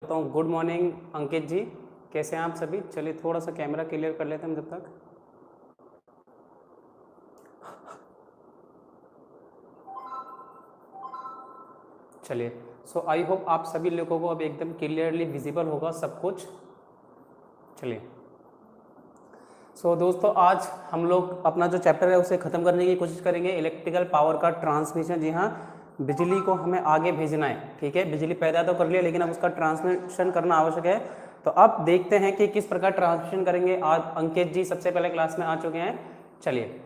करता हूँ। Good morning अंकित जी, कैसे हैं आप सभी? चलिए थोड़ा सा कैमरा क्लियर कर लेते हैं हम जब तक। चलिए, सो आई होप आप सभी लोगों को अब एकदम क्लियरली विजिबल होगा सब कुछ। चलिए, सो दोस्तों आज हम लोग अपना जो चैप्टर है उसे ख़त्म करने की कोशिश करेंगे, इलेक्ट्रिकल पावर का ट्रांसमिशन। जी हाँ, बिजली को हमें आगे भेजना है, ठीक है। बिजली पैदा तो कर लिया लेकिन अब उसका ट्रांसमिशन करना आवश्यक है। तो अब देखते हैं कि किस प्रकार ट्रांसमिशन करेंगे। आज अंकित जी सबसे पहले क्लास में आ चुके हैं। चलिए,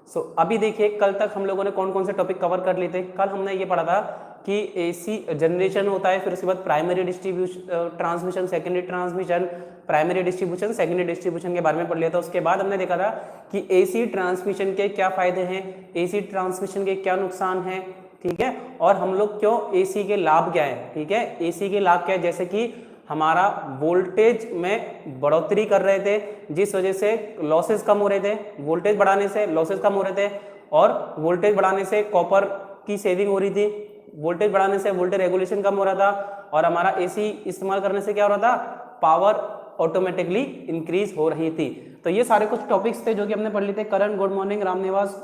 सो अभी देखिए, कल तक हम लोगों ने कौन कौन से टॉपिक कवर कर लिए थे। कल हमने ये पढ़ा था कि एसी जनरेशन होता है, फिर उसके बाद primary distribution transmission, secondary transmission, primary distribution, secondary distribution के बारे में पढ़ लिया था। उसके बाद हमने देखा था कि एसी ट्रांसमिशन के क्या फायदे हैं, एसी ट्रांसमिशन के क्या नुकसान हैं, ठीक है, और हम लोग क्यों एसी के लाभ क्या है, ठीक है। एसी के लाभ क्या है, जैसे कि हमारा वोल्टेज में बढ़ोतरी कर रहे थे, जिस वजह से लॉसेस कम हो रहे थे, वोल्टेज बढ़ाने से लॉसेस कम हो रहे थे, और वोल्टेज बढ़ाने से कॉपर की सेविंग हो रही थी, वोल्टेज बढ़ाने से वोल्टेज रेगुलेशन कम हो रहा था, और हमारा एसी इस्तेमाल करने से क्या हो रहा था, पावर ऑटोमेटिकली इंक्रीज हो रही थी। तो ये सारे कुछ टॉपिक्स थे जो कि हमने पढ़ लिए थे। Karan good morning, Ramniwas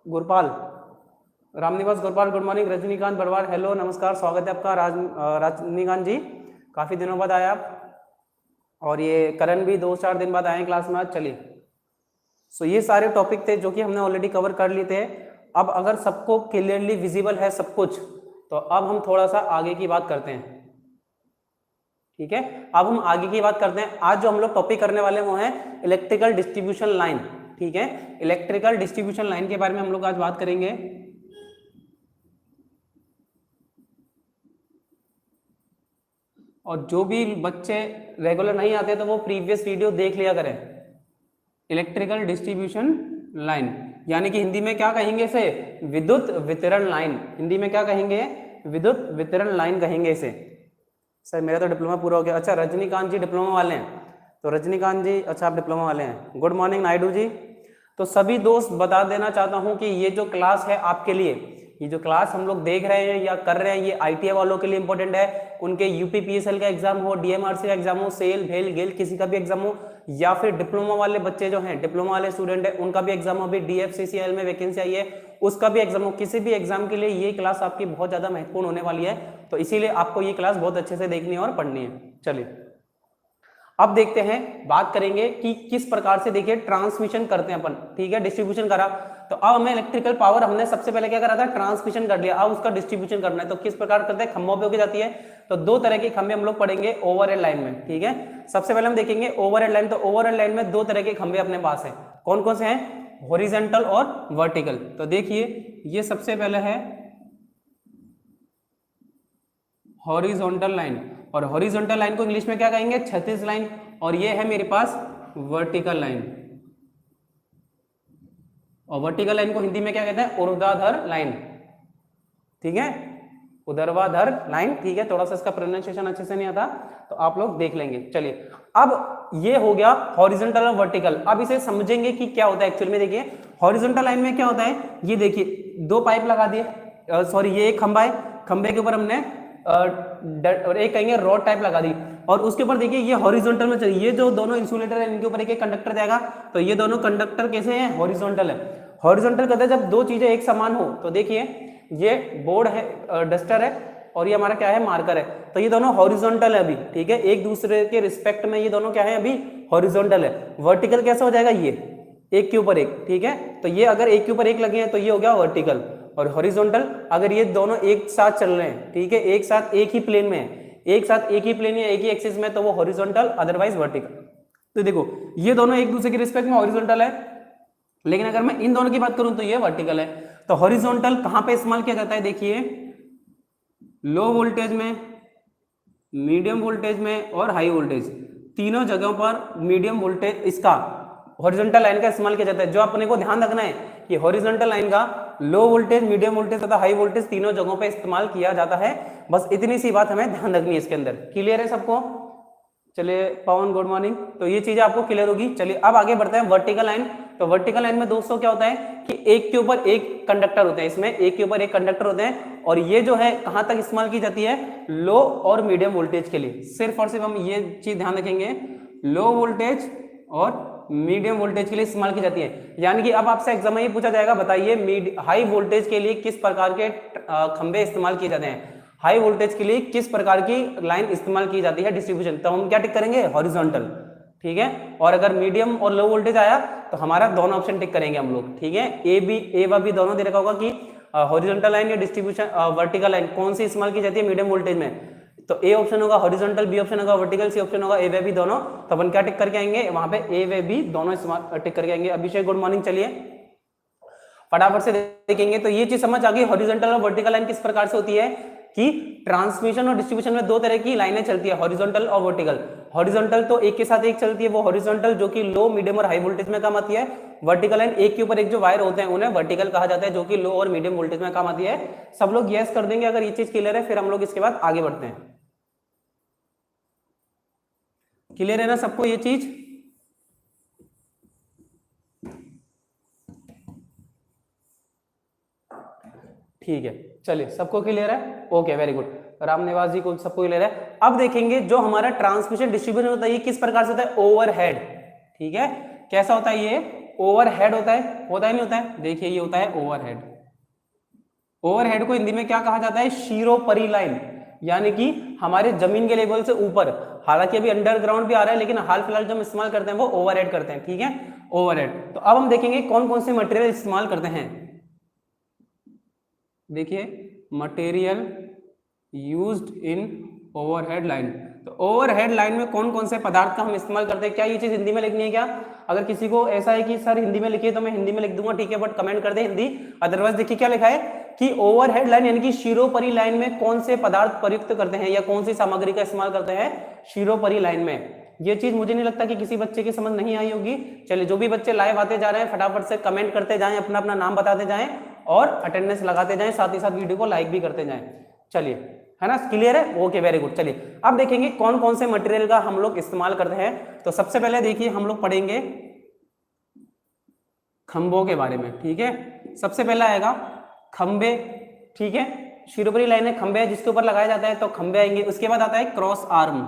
Gurpal, Ramniwas Gurpal good morning, Rajinikant Barwar hello नमस्कार, स्वागत है आपका। रजनीकांत जी काफी दिनों बाद आए आप, और ये करण भी 2-4 दिन बाद आए क्लास में आज। चलिए, सो ये सारे टॉपिक थे जो कि हमने ऑलरेडी कवर कर लिए थे। अब अगर सबको क्लियरली विजिबल है सब कुछ, तो अब हम थोड़ा सा आगे की बात करते हैं, ठीक है। अब हम आगे की बात करते हैं। आज जो हम लोग टॉपिक करने वाले वो है इलेक्ट्रिकल डिस्ट्रीब्यूशन लाइन, ठीक है। इलेक्ट्रिकल डिस्ट्रीब्यूशन लाइन के बारे में हम लोग आज बात करेंगे। और जो भी बच्चे रेगुलर नहीं आते तो वो प्रीवियस वीडियो देख लिया करें। इलेक्ट्रिकल डिस्ट्रीब्यूशन लाइन यानी कि हिंदी में क्या कहेंगे इसे, विद्युत वितरण लाइन। हिंदी में क्या कहेंगे, विद्युत वितरण लाइन कहेंगे इसे। सर मेरा तो डिप्लोमा पूरा हो गया। अच्छा, रजनीकांत जी डिप्लोमा वाले हैं, तो रजनीकांत जी अच्छा आप डिप्लोमा वाले हैं। Good morning Naidu ji. तो सभी दोस्त बता देना चाहता हूं कि ये जो क्लास है आपके लिए, ये जो क्लास हम लोग देख रहे हैं या कर रहे हैं, ये आईटीआई वालों के लिए इंपॉर्टेंट है। उनके यूपीपीएसएल का एग्जाम हो, डीएमआरसी का एग्जाम हो, सेल भेल गेल किसी का भी एग्जाम हो, या फिर डिप्लोमा वाले बच्चे जो हैं, डिप्लोमा वाले स्टूडेंट है, उनका भी एग्जाम हो, अभी डीएफसीसीएल में वैकेंसी आई है उसका भी एग्जाम हो, किसी भी एग्जाम के लिए ये क्लास आपकी बहुत ज्यादा महत्वपूर्ण होने वाली है। तो इसीलिए आपको ये क्लास बहुत अच्छे से देखनी है और पढ़नी है। चलिए, अब देखते हैं, बात करेंगे कि किस प्रकार से देखिए ट्रांसमिशन करते हैं अपन, ठीक है। डिस्ट्रीब्यूशन करा, तो अब हमें इलेक्ट्रिकल पावर हमने सबसे पहले क्या करा था, ट्रांसमिशन कर लिया। अब उसका डिस्ट्रीब्यूशन करना है, तो किस प्रकार करते हैं, खंभों पे होके जाती है। तो दो तरह के खंभे हम लोग पढ़ेंगे ओवरहेड लाइन में, ठीक है। सबसे पहले हम देखेंगे ओवरहेड लाइन। तो ओवरहेड लाइन में दो तरह के खंभे अपने पास है, कौन कौन से हैं, हॉरिजॉन्टल और वर्टिकल। तो देखिए, ये सबसे पहले है हॉरिजॉन्टल लाइन, और हॉरिजॉन्टल लाइन को इंग्लिश में क्या कहेंगे, क्षैतिज लाइन। और ये है मेरे पास वर्टिकल लाइन, और वर्टिकल लाइन को हिंदी में क्या कहते हैं, ऊर्ध्वाधर लाइन, ठीक है, ऊर्ध्वाधर लाइन, ठीक है। थोड़ा सा इसका प्रोनाउंसिएशन अच्छे से नहीं आता तो आप लोग देख लेंगे। चलिए, अब ये हो गया हॉरिजॉन्टल और वर्टिकल। अब इसे समझेंगे कि क्या होता है एक्चुअल में। देखिए, हॉरिजॉन्टल लाइन में क्या होता है, ये देखिए दो पाइप लगा दिए, सॉरी ये एक खंभा है, खंभे के ऊपर हमने और एक कहेंगे रॉड टाइप लगा दी, और उसके ऊपर देखिए ये हॉरिजॉन्टल में चलिए, ये जो दोनों इंसुलेटर है इनके ऊपर एक कंडक्टर जाएगा। तो ये दोनों कंडक्टर कैसे हैं, हॉरिजॉन्टल है। हॉरिजॉन्टल कहते हैं जब दो चीजें एक समान हो। तो देखिए, ये बोर्ड है, डस्टर है, और ये हमारा क्या है, मार्कर है। तो ये दोनों हॉरिजॉन्टल है अभी, ठीक है, एक दूसरे के रिस्पेक्ट में ये दोनों क्या है, अभी हॉरिजॉन्टल है। वर्टिकल कैसा हो जाएगा, ये एक के ऊपर एक, ठीक है। तो ये अगर एक के ऊपर एक लगे हैं तो ये हो गया वर्टिकल, और हॉरिजॉन्टल अगर ये दोनों एक साथ चल रहे हैं, ठीक है, एक साथ एक ही प्लेन में है, एक साथ एक ही प्लेन या एक ही एक्सिस में, तो वो हॉरिजॉन्टल, अदरवाइज वर्टिकल। तो देखो, ये दोनों एक दूसरे के रिस्पेक्ट में हॉरिजॉन्टल है, लेकिन अगर मैं इन दोनों की बात करूं तो ये वर्टिकल है। तो हॉरिजॉन्टल कहां पे इस्तेमाल किया जाता है, देखिए लो वोल्टेज में, मीडियम वोल्टेज में और हाई वोल्टेज, तीनों जगहों पर मीडियम वोल्टेज इसका हॉरिजॉन्टल लाइन का इस्तेमाल किया जाता है। जो अपने को ध्यान रखना है कि हॉरिजॉन्टल लाइन का लो वोल्टेज, मीडियम वोल्टेज तथा हाई वोल्टेज तीनों जगहों पे इस्तेमाल किया जाता है। बस इतनी सी बात हमें ध्यान रखनी है इसके अंदर। क्लियर है सबको? चलिए पवन गुड मॉर्निंग। तो ये चीजें आपको क्लियर होगी। चलिए अब आगे बढ़ते हैं वर्टिकल लाइन। तो वर्टिकल लाइन में दोस्तों क्या होता है कि एक के ऊपर एक कंडक्टर होते हैं, इसमें एक के ऊपर एक कंडक्टर होते हैं, और ये जो है कहां तक इस्तेमाल की जाती है, लो और मीडियम वोल्टेज के लिए। सिर्फ और सिर्फ हम ये चीज ध्यान रखेंगे, लो वोल्टेज और मीडियम वोल्टेज के लिए इस्तेमाल की जाती है। यानी कि अब आपसे एग्जाम में ये पूछा जाएगा, बताइए हाई वोल्टेज के लिए किस प्रकार के खंबे इस्तेमाल किए जाते हैं, हाई वोल्टेज के लिए किस प्रकार की लाइन इस्तेमाल की जाती है डिस्ट्रीब्यूशन। तो हम क्या टिक करेंगे, हॉरिजॉन्टल, ठीक है। और अगर मीडियम और लो वोल्टेज आया तो हमारा दोनों ऑप्शन टिक करेंगे हम लोग, ठीक है। ए व बी दोनों दे रखा होगा कि हॉरिजॉन्टल लाइन या डिस्ट्रीब्यूशन वर्टिकल लाइन कौन सी इस्तेमाल की जाती है मीडियम वोल्टेज में। तो ए ऑप्शन होगा हॉरिजॉन्टल, बी ऑप्शन होगा वर्टिकल, सी ऑप्शन होगा ए व बी दोनों। तो अपन क्या टिक करके आएंगे, वहां पे ए व बी दोनों इस्तेमाल टिक करके आएंगे। अभिषेक गुड मॉर्निंग। चलिए फटाफट से देखेंगे। तो ये चीज समझ आ गई, हॉरिजॉन्टल और वर्टिकल लाइन किस प्रकार से होती है कि ट्रांसमिशन और डिस्ट्रीब्यूशन में दो तरह की लाइनें चलती है, हॉरिजॉन्टल और वर्टिकल। हॉरिजॉन्टल तो एक के साथ एक चलती है, वो हॉरिजॉन्टल जो कि लो, मीडियम और हाई वोल्टेज में काम आती है। वर्टिकल लाइन एक के ऊपर एक जो वायर होते हैं उन्हें वर्टिकल कहा जाता है, जो कि लो और मीडियम वोल्टेज में काम आती है। सब लोग यस कर देंगे अगर ये चीज क्लियर है, फिर हम लोग इसके बाद आगे बढ़ते हैं। क्लियर है ना सबको ये चीज? ठीक है, चलिए सबको क्लियर है, okay very good. Ram Niwas जी को सबको क्लियर है। अब देखेंगे जो हमारा ट्रांसमिशन डिस्ट्रीब्यूशन होता है ये किस प्रकार से होता है, ओवरहेड, ठीक है। कैसा होता है ये, ओवरहेड होता है नहीं होता है, देखिए ये होता है ओवरहेड। ओवरहेड को हिंदी में क्या कहा जाता है, शिरोपरि लाइन, यानी कि हमारे जमीन के लेवल से ऊपर। हालांकि अभी अंडरग्राउंड भी आ रहा है, लेकिन हाल फिलहाल जो हम इस्तेमाल करते हैं वो ओवरहेड करते हैं, ठीक है, ओवरहेड। तो अब हम देखेंगे कौन कौन से मटेरियल इस्तेमाल करते हैं। देखिए material used in overhead line. तो ओवरहेड लाइन में कौन कौन से पदार्थ का हम इस्तेमाल करते हैं, क्या ये चीज हिंदी में लिखनी है क्या? अगर किसी को ऐसा है कि सर हिंदी में लिखिए तो मैं हिंदी में लिख दूंगा, ठीक है, बट कमेंट कर दे हिंदी। अदरवाइज देखिए क्या लिखा है कि ओवरहेड लाइन यानी कि शिरोपरि लाइन में कौन से पदार्थ प्रयुक्त करते हैं या कौन सी सामग्री का इस्तेमाल करते हैं शिरोपरि लाइन में। ये चीज मुझे नहीं लगता कि किसी बच्चे की समझ नहीं आई होगी। चलिए जो भी बच्चे लाइव आते जा रहे हैं फटाफट से कमेंट करते जाएं, अपना अपना नाम बताते जाएं और अटेंडेंस लगाते जाएं, साथ ही साथ वीडियो को लाइक भी करते जाएं। चलिए है ना, क्लियर है, ओके वेरी गुड। चलिए अब देखेंगे कौन कौन से मटेरियल का हम लोग इस्तेमाल करते हैं। तो सबसे पहले देखिए हम लोग पढ़ेंगे खंभों के बारे में, ठीक है। सबसे पहला आएगा खंबे, ठीक है, शिरोपरि लाइन है, खंबे जिसके ऊपर लगाया जाता है तो खंबे आएंगे। उसके बाद आता है क्रॉस आर्म,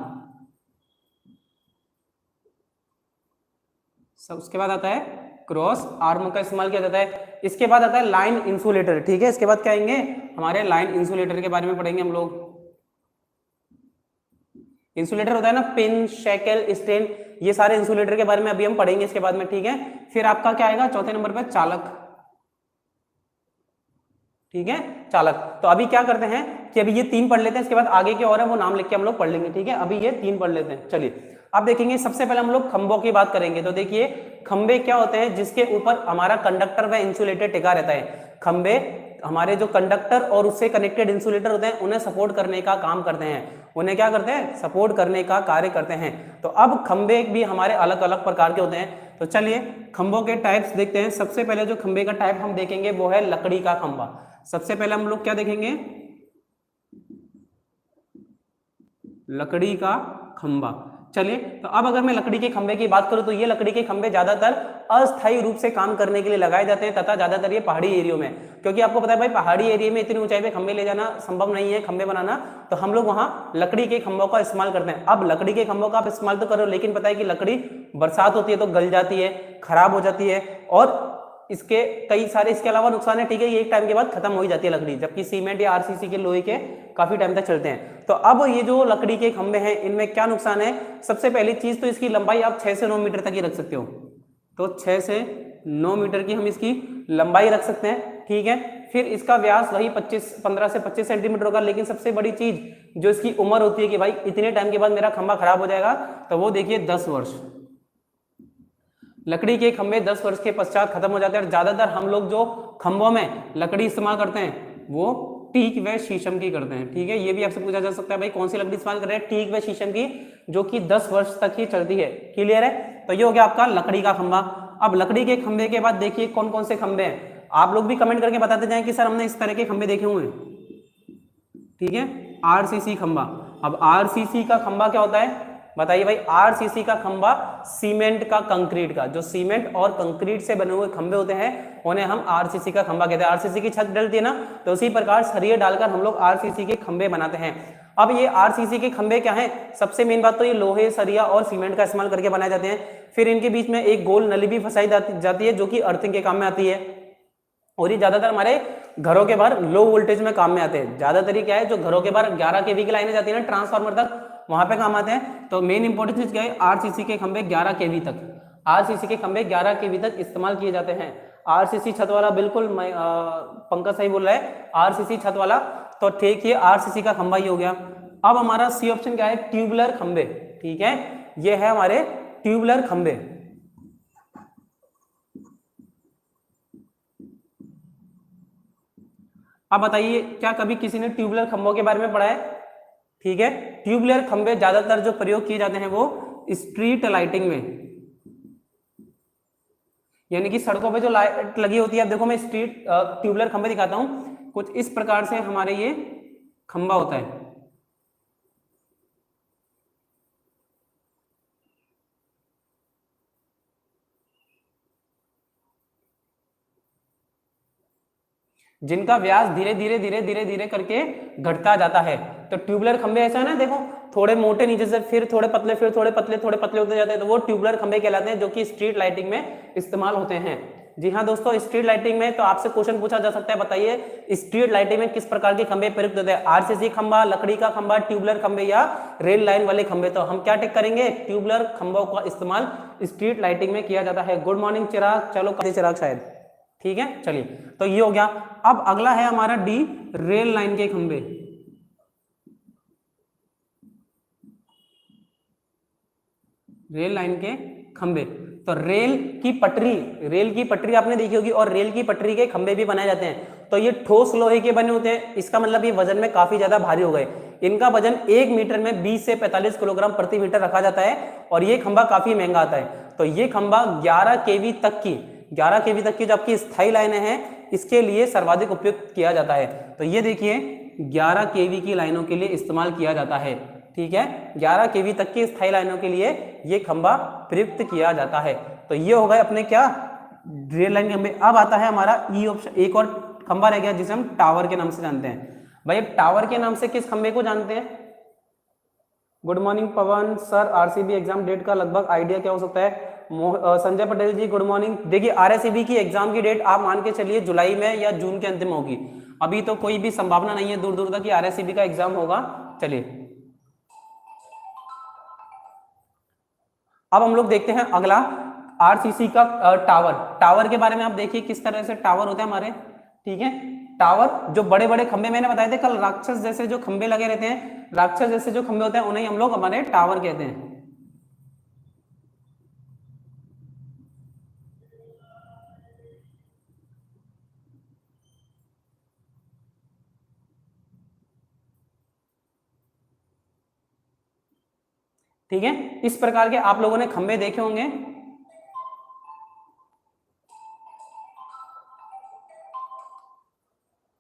उसके बाद आता है क्रॉस आर्म का इस्तेमाल किया जाता है। इसके बाद आता है लाइन इंसुलेटर, ठीक है। इसके बाद क्या आएंगे, हमारे लाइन इंसुलेटर के बारे में पढ़ेंगे हम लोग। इंसुलेटर होता है ना, पिन, शेकल, स्टेन, ये सारे इंसुलेटर के बारे में अभी हम पढ़ेंगे इसके बाद में, ठीक है। फिर आपका क्या आएगा चौथे नंबर पर, चालक, ठीक है, चालक। तो अभी क्या करते हैं कि अभी ये तीन पढ़ लेते हैं, इसके बाद आगे के और है वो नाम लिख के हम लोग पढ़ लेंगे, ठीक है। अभी ये तीन पढ़ लेते हैं। चलिए अब देखेंगे सबसे पहले हम लोग खंभों की बात करेंगे। तो देखिए खंबे क्या होते हैं, जिसके ऊपर हमारा कंडक्टर व इंसुलेटर टिका रहता है। खंबे हमारे जो कंडक्टर और उससे कनेक्टेड इंसुलेटर होते हैं उन्हें सपोर्ट करने का काम करते हैं। उन्हें क्या करते हैं, सपोर्ट करने का कार्य करते हैं। तो अब खंबे भी हमारे अलग अलग प्रकार के होते हैं। तो चलिए खंभों के टाइप्स देखते हैं। सबसे पहले जो खंबे का टाइप हम देखेंगे वो है लकड़ी का खंबा। सबसे पहले हम लोग क्या देखेंगे, लकड़ी का खंबा। चलिए तो अब अगर मैं लकड़ी के खंबे की बात करूं तो ये लकड़ी के खंबे ज्यादातर अस्थायी रूप से काम करने के लिए लगाए जाते हैं, तथा ज्यादातर ये पहाड़ी एरिया में, क्योंकि आपको पता है भाई पहाड़ी एरिया में इतनी ऊंचाई पे खंबे ले जाना संभव नहीं है, खंबे बनाना, तो हम लोग वहां लकड़ी के खंभों का इस्तेमाल करते हैं। अब लकड़ी के खंभों का आप इस्तेमाल तो करो, लेकिन पता है कि लकड़ी बरसात होती है तो गल जाती है, खराब हो जाती है, और इसके कई सारे इसके अलावा नुकसान है, ठीक है। ये एक टाइम के बाद खत्म हो ही जाती है लकड़ी, जबकि सीमेंट या आरसीसी के लोहे के काफी टाइम तक चलते हैं। तो अब ये जो लकड़ी के खंबे हैं इनमें क्या नुकसान है, सबसे पहली चीज तो इसकी लंबाई आप 6 से 9 मीटर तक ही रख सकते हो। तो 6 से 9 मीटर की हम इसकी लंबाई रख सकते हैं, ठीक है। फिर इसका व्यास वही 15 से 25 सेंटीमीटर होगा। लेकिन सबसे बड़ी चीज जो इसकी उम्र होती है कि भाई इतने टाइम के बाद मेरा खंबा खराब हो जाएगा, तो वो देखिए 10 वर्ष। लकड़ी के खंबे 10 वर्ष के पश्चात खत्म हो जाते हैं। और ज्यादातर हम लोग जो खंभों में लकड़ी इस्तेमाल करते हैं वो टीक व शीशम की करते हैं, ठीक है। ये भी आपसे पूछा जा सकता है भाई कौन सी लकड़ी इस्तेमाल कर रहे हैं, टीक व शीशम की, जो कि 10 वर्ष तक ही चलती है। क्लियर है, तो ये हो गया आपका लकड़ी का खंबा। अब लकड़ी के खंबे के बाद देखिए कौन कौन से खंबे हैं, आप लोग भी कमेंट करके बताते जाएं कि सर हमने इस तरह के खंबे देखे हुए हैं, ठीक है। आरसीसी खंबा। अब आरसीसी का खंबा क्या होता है, बताइए भाई, आरसीसी का खंबा सीमेंट का, कंक्रीट का, जो सीमेंट और कंक्रीट से बने हुए खंबे होते हैं उन्हें हम आरसीसी का खंबा कहते हैं। आरसीसी की छत डलती है ना, तो उसी प्रकार सरिये डालकर हम लोग आरसीसी के खंबे बनाते हैं। अब ये आरसीसी के खंबे क्या हैं, सबसे मेन बात तो ये लोहे, सरिया और सीमेंट का इस्तेमाल करके बनाए जाते हैं। फिर इनके बीच में एक गोल नली भी फंसाई जाती है जो कि अर्थिंग के काम में आती है। और ये ज्यादातर हमारे घरों के बाहर लो वोल्टेज में काम में आते हैं। ज्यादातर ये क्या है, जो घरों के बाहर 11 केवी की लाइनें जाती है ना ट्रांसफार्मर तक, वहां पे काम आते हैं। तो मेन इंपॉर्टेंट चीज क्या है, आरसीसी के खंबे 11 केवी तक, आरसीसी के खंबे 11 केवी तक इस्तेमाल किए जाते हैं। आरसीसी छत वाला, बिल्कुल पंकज सही बोल रहा है, आरसीसी छत वाला। तो ठीक है, आरसीसी का खंबा ही हो गया। अब हमारा सी ऑप्शन क्या है, ट्यूबुलर खंबे। ठीक है, ये है हमारे ट्यूबुलर खंबे। अब बताइए, क्या कभी किसी ने ट्यूबुलर खंभों के बारे में पढ़ा है? ठीक है, ट्यूबुलर खंबे ज्यादातर जो प्रयोग किए जाते हैं वो स्ट्रीट लाइटिंग में, यानी कि सड़कों पे जो लाइट लगी होती है। अब देखो मैं स्ट्रीट ट्यूबुलर खंबे दिखाता हूं, कुछ इस प्रकार से हमारे ये खंबा होता है। जिनका व्यास धीरे धीरे धीरे धीरे धीरे करके घटता जाता है। तो ट्यूबुलर खंबे ऐसा है ना, देखो थोड़े मोटे नीचे से, फिर थोड़े पतले, फिर थोड़े पतले, थोड़े पतले होते जाते हैं, तो वो ट्यूबुलर खंबे कहलाते हैं, जो कि स्ट्रीट लाइटिंग में इस्तेमाल होते हैं। जी हाँ दोस्तों, स्ट्रीट लाइटिंग में तो आपसे क्वेश्चन पूछा जा सकता है, बताइए स्ट्रीट लाइटिंग में किस प्रकार के खंबे प्रयुक्त होते हैं? आरसीसी खंबा, लकड़ी का खंबा, ट्यूबुलर खंबे या रेल लाइन वाले खंबे? तो हम क्या टिक करेंगे, ट्यूबुलर खंबों का इस्तेमाल स्ट्रीट लाइटिंग में किया जाता है। गुड मॉर्निंग चिराग, चलो चिराग शायद, ठीक है चलिए, तो ये हो गया। अब अगला है हमारा डी, रेल लाइन के खंबे। रेल लाइन के खंबे, तो रेल की पटरी, रेल की पटरी आपने देखी होगी, और रेल की पटरी के खंबे भी बनाए जाते हैं। तो ये ठोस लोहे के बने होते हैं, इसका मतलब ये वजन में काफी ज्यादा भारी हो गए। इनका वजन 1 मीटर में 20 से 45 किलोग्राम प्रति मीटर रखा जाता है, और ये खंबा काफी महंगा आता है। तो ये खंबा 11 केवी तक की, 11 केवी तक की जो आपकी स्थायी लाइनें हैं, इसके लिए सर्वाधिक उपयुक्त किया जाता है। तो ये देखिए 11 केवी की लाइनों के लिए इस्तेमाल किया जाता है। ठीक है, 11 केवी तक की स्थायी लाइनों के लिए ये खंबा प्रयुक्त किया जाता है। तो ये हो गए अपने क्या, रेल लाइन खंबे। अब आता है हमारा ई ऑप्शन, एक और खंबा रह गया जिसे हम टावर के नाम से जानते हैं। भाई टावर के नाम से किस खंबे को जानते हैं? गुड मॉर्निंग पवन सर, आरसीबी एग्जाम डेट का लगभग आइडिया क्या हो सकता है? संजय पटेल जी गुड मॉर्निंग। देखिए आरएससीबी की एग्जाम की डेट आप मान के चलिए जुलाई में या जून के अंतिम होगी। अभी तो कोई भी संभावना नहीं है दूर दूर तक कि आरएससीबी का एग्जाम होगा। चलिए अब हम लोग देखते हैं अगला, आरसीसी का टावर। टावर के बारे में आप देखिए किस तरह से टावर होते हैं हमारे। ठीक है, टावर जो बड़े बड़े खंबे मैंने बताए थे कल, राक्षस जैसे जो खंबे लगे रहते हैं, राक्षस जैसे जो खंबे होते हैं उन्हें हम लोग हमारे टावर कहते हैं। ठीक है, इस प्रकार के आप लोगों ने खंबे देखे होंगे।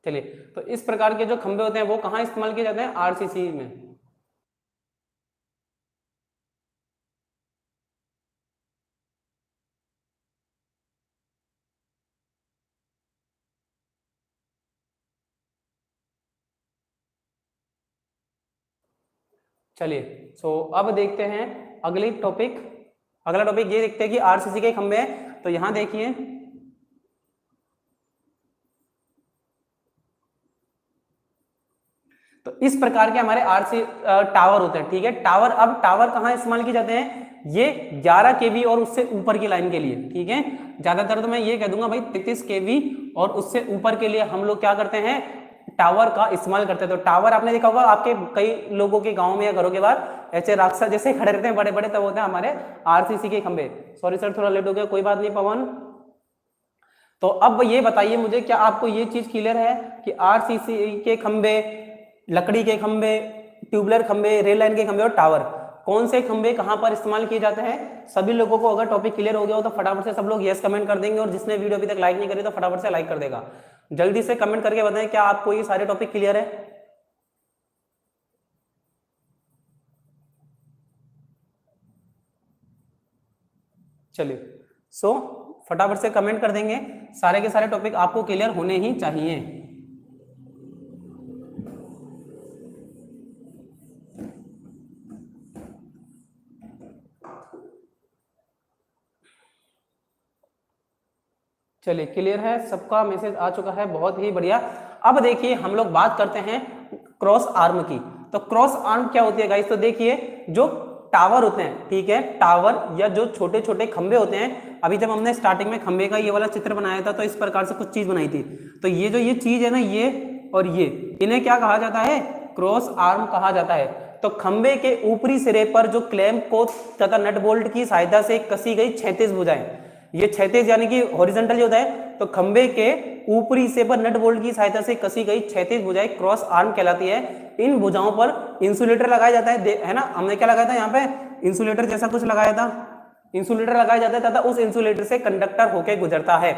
चलिए, तो इस प्रकार के जो खंबे होते हैं वो कहां इस्तेमाल किए जाते हैं? आरसीसी में। चलिए अब देखते हैं अगली टॉपिक। अगला टॉपिक ये देखते हैं कि आरसीसी के खंबे हैं। तो यहां देखिए तो इस प्रकार के हमारे आरसी टावर होते हैं। ठीक है, टावर, अब टावर कहां इस्तेमाल किए जाते हैं? ये 11 केवी और उससे ऊपर की लाइन के लिए। ठीक है, ज्यादातर तो मैं ये कह दूंगा भाई 33 केवी और उससे ऊपर के लिए हम लोग क्या करते हैं, टावर का इस्तेमाल करते हैं। तो टावर आपने देखा होगा आपके कई लोगों के गांव में या घरों के बाहर ऐसे राक्षस जैसे खड़े रहते हैं बड़े बड़े, तब होते हैं हमारे आरसीसी के खंबे। सॉरी सर थोड़ा लेट हो गया, कोई बात नहीं पवन। तो अब ये बताइए मुझे, क्या आपको ये चीज क्लियर है कि आरसीसी के खंबे, लकड़ी के खंबे, ट्यूबुलर खंबे, रेल लाइन के खंबे और टावर, कौन से खंबे कहां पर इस्तेमाल किए जाते हैं? सभी लोगों को अगर टॉपिक क्लियर हो गया हो तो फटाफट से सब लोग यस कमेंट कर देंगे, और जिसने वीडियो अभी तक लाइक नहीं करी तो फटाफट से लाइक कर देगा। जल्दी से कमेंट करके बताएं क्या आपको ये सारे टॉपिक क्लियर है। चलिए सो फटाफट से कमेंट कर देंगे, सारे के सारे टॉपिक आपको क्लियर होने ही चाहिए। चलिए क्लियर है, सबका मैसेज आ चुका है, बहुत ही बढ़िया। अब देखिए हम लोग बात करते हैं क्रॉस आर्म की। तो क्रॉस आर्म क्या होती है गाइस? तो देखिए जो टावर होते हैं, ठीक है, टावर या जो छोटे छोटे खंबे होते हैं, अभी जब हमने स्टार्टिंग में खंबे का ये वाला चित्र बनाया था तो इस प्रकार से कुछ चीज बनाई थी। तो ये जो ये चीज है ना, ये और ये, इन्हें क्या कहा जाता है? क्रॉस आर्म कहा जाता है। तो खंबे के ऊपरी सिरे पर जो क्लैंप को तथा नट बोल्ट की सहायता से कसी गई 36 भुजाएं, ये 36 यानी कि हॉरिजॉन्टल होता है, तो खंबे के ऊपरी हिस्से पर नट बोल्ट की सहायता से कसी गई 36 भुजाएं क्रॉस आर्म कहलाती है। इन भुजाओं पर इंसुलेटर लगाया जाता है ना, हमने क्या लगाया था यहाँ पे? इंसुलेटर जैसा कुछ लगाया था, इंसुलेटर लगाया जाता है तथा उस इंसुलेटर से कंडक्टर होकर गुजरता है।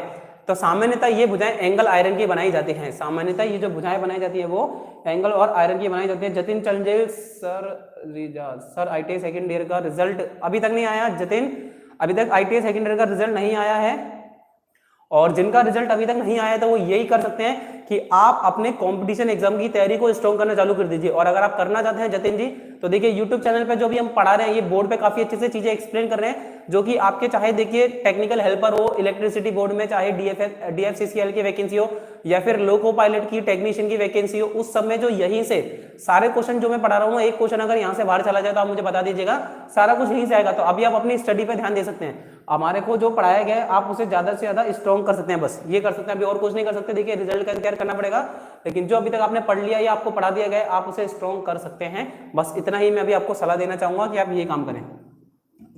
तो सामान्यतः ये भुजाएं एंगल आयरन की बनाई जाती हैं। सामान्यतः ये जो भुजाएं बनाई जाती है वो एंगल और आयरन की बनाई जाती है। Jatin Chandel sir ITA second year का रिजल्ट अभी तक नहीं आया। जतिन, अभी तक ITA सेकेंड ईयर का रिजल्ट नहीं आया है, और जिनका रिजल्ट अभी तक नहीं आया तो वो यही कर सकते हैं कि आप अपने कंपटीशन एग्जाम की तैयारी को स्ट्रॉन्ग करना चालू कर दीजिए। और अगर आप करना चाहते हैं जतिन जी, तो देखिए YouTube चैनल पे जो भी हम पढ़ा रहे हैं, ये बोर्ड पे काफी अच्छे से चीजें एक्सप्लेन कर रहे हैं, जो कि आपके चाहे देखिए टेक्निकल हेल्पर हो इलेक्ट्रिसिटी बोर्ड में, चाहे DFCCL की वैकेंसी हो या फिर लोको पायलट की टेक्नीशियन की वैकेंसी हो, उस सब में जो यहीं से सारे क्वेश्चन जो मैं पढ़ा रहा हूँ, एक क्वेश्चन अगर यहाँ से बाहर चला जाए तो आप मुझे बता दीजिएगा, सारा कुछ यहीं से आएगा। तो अभी आप अपनी स्टडी पे ध्यान दे सकते हैं। हमारे को जो पढ़ाया गया है आप उसे ज्यादा से ज्यादा स्ट्रॉन्ग कर सकते हैं, बस ये कर सकते हैं, अभी और कुछ नहीं कर सकते। देखिए रिजल्ट का इंतजार करना पड़ेगा, लेकिन जो अभी तक आपने पढ़ लिया या आपको पढ़ा दिया गया आप उसे स्ट्रॉन्ग कर सकते हैं। बस इतना ही मैं अभी आपको सलाह देना चाहूंगा कि आप ये काम करें।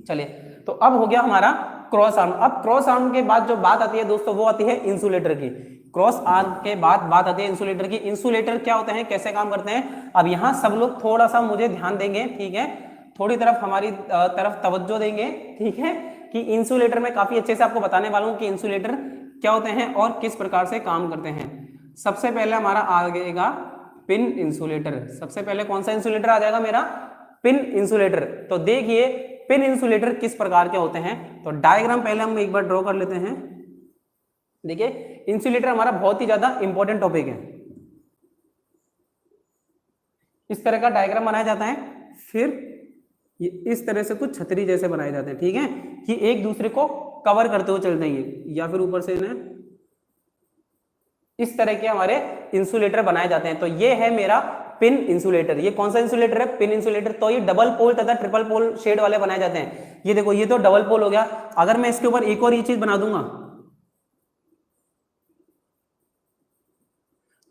चलिए, तो अब हो गया हमारा क्रॉस आर्म। अब क्रॉस आर्म के बाद जो बात आती है दोस्तों, वो आती है इंसुलेटर की। क्रॉस आर्म के बाद बात आती है इंसुलेटर की। इंसुलेटर क्या होते हैं, कैसे काम करते हैं? अब यहाँ सब लोग थोड़ा सा मुझे ध्यान देंगे, ठीक है, थोड़ी तरफ हमारी तरफ तवज्जो देंगे, ठीक है, कि इंसुलेटर में काफी अच्छे से आपको बताने वाला हूं कि इंसुलेटर क्या होते हैं और किस प्रकार से काम करते हैं। सबसे पहले हमारा आ जाएगा पिन इंसुलेटर। सबसे पहले कौन सा इंसुलेटर आ जाएगा मेरा? Pin insulator. तो देखिए पिन इंसुलेटर किस प्रकार के होते हैं, तो डायग्राम पहले हम एक बार ड्रॉ कर लेते हैं। देखिए इंसुलेटर हमारा बहुत ही ज्यादा इंपॉर्टेंट टॉपिक है। इस तरह का डायग्राम बनाया जाता है, फिर ये इस तरह से कुछ छतरी जैसे बनाए जाते हैं, ठीक है, कि एक दूसरे को कवर करते हुए चल जाएंगे, या फिर ऊपर से इन्हें इस तरह के हमारे इंसुलेटर बनाए जाते हैं। तो ये है मेरा पिन इंसुलेटर। ये कौन सा इंसुलेटर है? Pin insulator. तो ये डबल पोल तथा ट्रिपल पोल शेड वाले बनाए जाते हैं। ये देखो, ये तो डबल पोल हो गया। अगर मैं इसके ऊपर एक और ये चीज बना दूंगा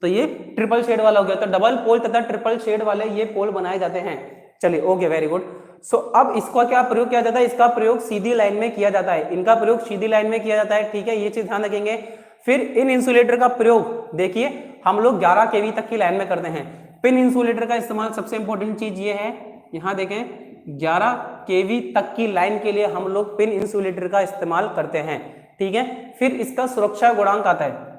तो ये ट्रिपल शेड वाला हो गया। तो डबल पोल तथा ट्रिपल शेड वाले ये पोल बनाए जाते हैं। चलिए, ओके, वेरी गुड। सो अब इसका क्या प्रयोग किया जाता है? इसका प्रयोग सीधी लाइन में किया जाता है। इनका प्रयोग सीधी लाइन में किया जाता है, ठीक है, ये चीज ध्यान रखेंगे। फिर इन इंसुलेटर का प्रयोग देखिए हम लोग 11 kV तक की लाइन में करते हैं। पिन इंसुलेटर का इस्तेमाल, सबसे इंपॉर्टेंट चीज ये है, यहां देखें 11 kV तक की लाइन के लिए हम लोग पिन इंसुलेटर का इस्तेमाल करते हैं, ठीक है। फिर इसका सुरक्षा गुणांक आता है।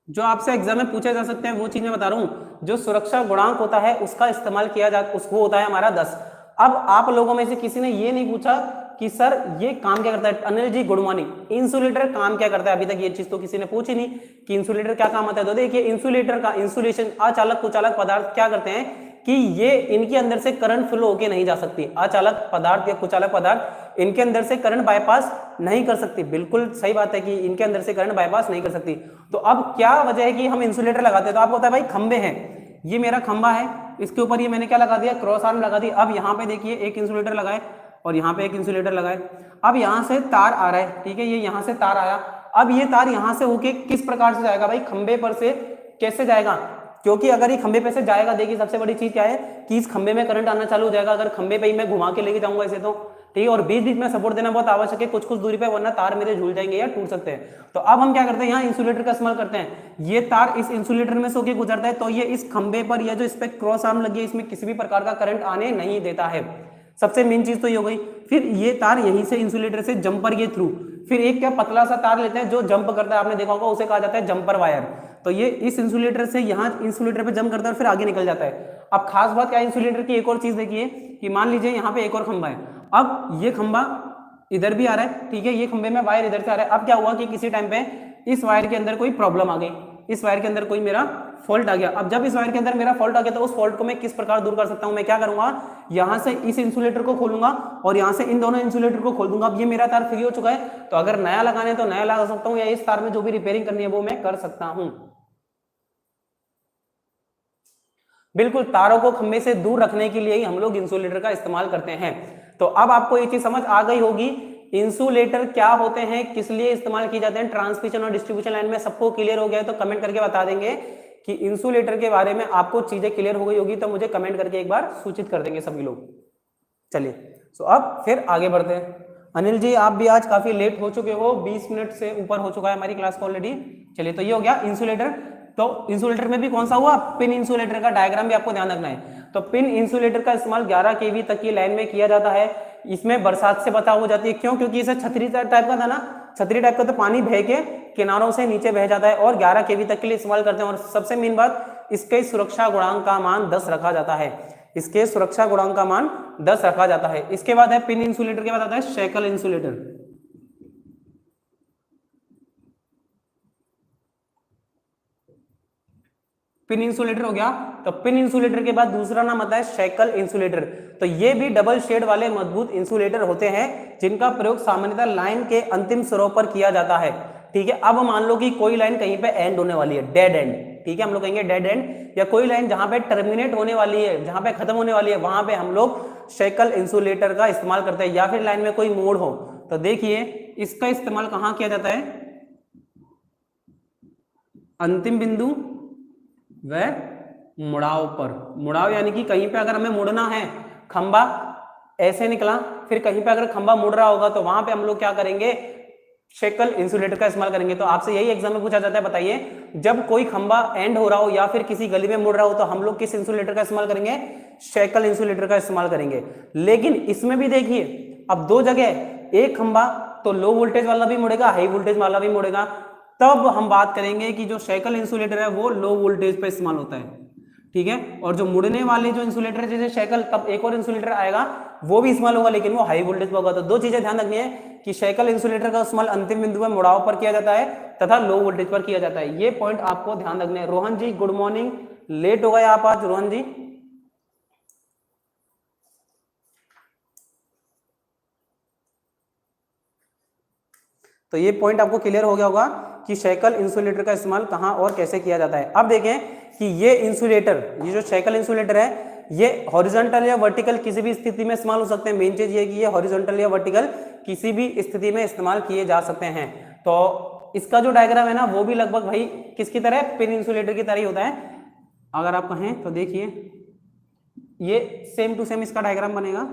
जो आपसे एग्जाम में पूछा जा सकते हैं वो चीज मैं बता रहा हूं। जो सुरक्षा गुणांक होता है उसका इस्तेमाल किया जाता, उसको होता है हमारा 10। अब आप लोगों में से किसी ने ये नहीं पूछा कि सर ये काम क्या करता है। Anil ji good morning, insulator काम क्या करता है? अभी तक ये चीज तो किसी ने पूछी नहीं कि इंसुलेटर क्या काम आता है। तो देखिए इंसुलेटर का इंसुलेशन, अचालक कुचालक पदार्थ क्या करते हैं कि ये इनके अंदर से करंट फ्लो होके नहीं जा सकती। अचालक पदार्थ या कुचालक पदार्थ इनके अंदर से करंट बाईपास नहीं कर सकती। बिल्कुल सही बात है कि इनके अंदर से करंट बाईपास नहीं कर सकती। तो अब क्या वजह है कि हम इंसुलेटर लगाते हैं? तो आपको पता है भाई, खंबे हैं, ये मेरा खंबा है, इसके ऊपर ये मैंने क्या लगा दिया? क्रॉस आर्म लगा दी। अब यहाँ पे देखिए एक इंसुलेटर लगाए और यहाँ पे एक इंसुलेटर लगाए। अब यहाँ से तार आ रहा है, ठीक है, ये यहाँ से तार आया। अब ये तार यहाँ से होके किस प्रकार से जाएगा भाई? खंबे पर से कैसे जाएगा? क्योंकि अगर ये खंबे पे से जाएगा, देखिए सबसे बड़ी चीज क्या है कि इस खंबे में करंट आना चालू हो जाएगा। अगर खंबे पे ही मैं घुमा के लेके जाऊंगा इसे, तो ठीक है, और बीच बीच में सपोर्ट देना बहुत आवश्यक है कुछ कुछ दूरी पे, वरना तार मेरे झूल जाएंगे या टूट सकते हैं। तो अब हम क्या करते हैं, यहाँ इंसुलेटर का इस्तेमाल करते हैं। ये तार इस इंसुलेटर में से होकर गुजरता है, तो ये इस खंबे पर या जो इस पे क्रॉस आर्म लगी है इसमें किसी भी प्रकार का करंट आने नहीं देता है। सबसे मेन चीज तो ये हो गई। फिर ये तार यहीं से इंसुलेटर से जंपर के थ्रू फिर एक क्या पतला सा तार लेते हैं जो जंप करता है, आपने देखा होगा, उसे कहा जाता है जंपर वायर। तो ये इस इंसुलेटर से यहाँ इंसुलेटर पे जंप करता है और फिर आगे निकल जाता है। अब खास बात क्या है इंसुलेटर की, एक और चीज देखिए कि मान लीजिए यहाँ पे एक और खंभा है, अब ये खंभा इधर भी आ रहा है, ठीक है, ये खंभे में वायर इधर से आ रहा है। अब क्या हुआ कि किसी टाइम पे इस वायर के अंदर कोई प्रॉब्लम आ गई, इस वायर के अंदर कोई मेरा फॉल्ट आ गया। अब जब इस वायर के अंदर मेरा फॉल्ट आ गया तो उस फॉल्ट को मैं किस प्रकार दूर कर सकता हूं, मैं क्या करूंगा, यहां से इस इंसुलेटर को खोलूंगा और यहां से इन दोनों इंसुलेटर को खोल दूंगा। अब ये मेरा तार फ्री हो चुका है, तो अगर नया लगाना है तो नया लगा सकता हूं, या इस तार में जो भी रिपेयरिंग करनी है वो मैं कर सकता हूं। बिल्कुल, तारों को खंभे से दूर रखने के लिए ही हम लोग इंसुलेटर का इस्तेमाल करते हैं। तो अब आपको ये चीज समझ आ गई होगी इंसुलेटर क्या होते हैं, किस लिए इस्तेमाल किए जाते हैं ट्रांसमिशन और डिस्ट्रीब्यूशन लाइन में। सबको क्लियर हो गया है तो कमेंट करके बता देंगे कि इंसुलेटर के बारे में आपको चीजें क्लियर हो गई होगी, तो मुझे कमेंट करके एक बार सूचित कर देंगे सभी लोग। चलिए, तो अब फिर आगे बढ़ते हैं। अनिल जी, आप भी आज काफी लेट हो चुके हो, 20 मिनट से ऊपर हो चुका है हमारी क्लास को ऑलरेडी। चलिए, तो ये हो गया इंसुलेटर। तो इंसुलेटर में भी कौन सा हुआ, पिन इंसुलेटर का डायग्राम भी आपको ध्यान रखना है। तो पिन इंसुलेटर का इस्तेमाल 11 kV तक की लाइन में किया जाता है। इसमें बरसात से बचाव हो जाती है, क्यों, क्योंकि इसे छतरी टाइप का था ना, छतरी टाइप का, तो पानी बह के किनारों से नीचे बह जाता है और 11 kV तक के लिए इस्तेमाल करते हैं। और सबसे मेन बात, इसके सुरक्षा गुणांक का मान 10 रखा जाता है, इसके सुरक्षा गुणांक का मान 10 रखा जाता है। इसके बाद है पिन इंसुलेटर के बाद आता है शेकल इंसुलेटर। पिन इंसुलेटर हो गया, तो पिन इंसुलेटर के बाद दूसरा नाम आता है शेकल इंसुलेटर। तो ये भी डबल शेड वाले मजबूत इंसुलेटर होते हैं जिनका प्रयोग सामान्यतः लाइन के अंतिम सिरों पर किया जाता है, ठीक है। अब मान लो कि कोई लाइन कहीं पे एंड होने वाली है, डेड एंड, ठीक है, हम लोग कहेंगे डेड एंड, या कोई लाइन जहां पे टर्मिनेट होने वाली है, जहां पे खत्म होने वाली है, वहां पे हम लोग शेकल इंसुलेटर का इस्तेमाल करते हैं। या फिर लाइन में कोई मोड़ हो, तो देखिए इसका इस्तेमाल कहां किया जाता है, अंतिम बिंदु व मुड़ाव पर। मुड़ाव यानी कि कहीं पे अगर हमें मुड़ना है, खंबा ऐसे निकला, फिर कहीं पे अगर खंबा मुड़ रहा होगा तो वहां पे हम लोग क्या करेंगे, शेकल इंसुलेटर का इस्तेमाल करेंगे। तो आपसे यही एग्जाम में पूछा जाता है, बताइए जब कोई खंबा एंड हो रहा हो या फिर किसी गली में मुड़ रहा हो तो हम लोग किस इंसुलेटर का इस्तेमाल करेंगे, शेकल इंसुलेटर का इस्तेमाल करेंगे। लेकिन इसमें भी देखिए, अब दो जगह, एक खंबा तो लो वोल्टेज वाला भी मुड़ेगा, हाई वोल्टेज वाला भी मुड़ेगा, तब हम बात करेंगे कि जो शेकल इंसुलेटर है वो लो वोल्टेज पे इस्तेमाल होता है, ठीक है। और जो मुड़ने वाले जो इंसुलेटर है जैसे शेकल, तब एक और इंसुलेटर आएगा वो भी इस्तेमाल होगा, लेकिन वो हाई वोल्टेज पे होगा। तो दो चीजें ध्यान रखनी है कि शेकल इंसुलेटर का इस्तेमाल अंतिम बिंदु में मुड़ाव पर किया जाता है तथा लो वोल्टेज पर किया जाता है। ये पॉइंट आपको ध्यान रखने हैं। रोहन जी गुड मॉर्निंग, लेट हो गए आप आज रोहन जी। तो ये पॉइंट आपको क्लियर हो गया होगा कि शेकल इंसुलेटर का इस्तेमाल कहां और कैसे किया जाता है। अब देखें कि ये इंसुलेटर, ये जो शेकल इंसुलेटर है, ये हॉरिजॉन्टल या वर्टिकल किसी भी स्थिति में इस्तेमाल हो सकते हैं। मेन चीज ये कि ये हॉरिजॉन्टल या वर्टिकल किसी भी स्थिति में इस्तेमाल किए जा सकते हैं। तो इसका जो डायग्राम है ना, वो भी लगभग भाई किसकी तरह, पिन इंसुलेटर की तरह ही होता है। अगर आप कहें तो देखिए ये सेम टू सेम इसका डायग्राम बनेगा।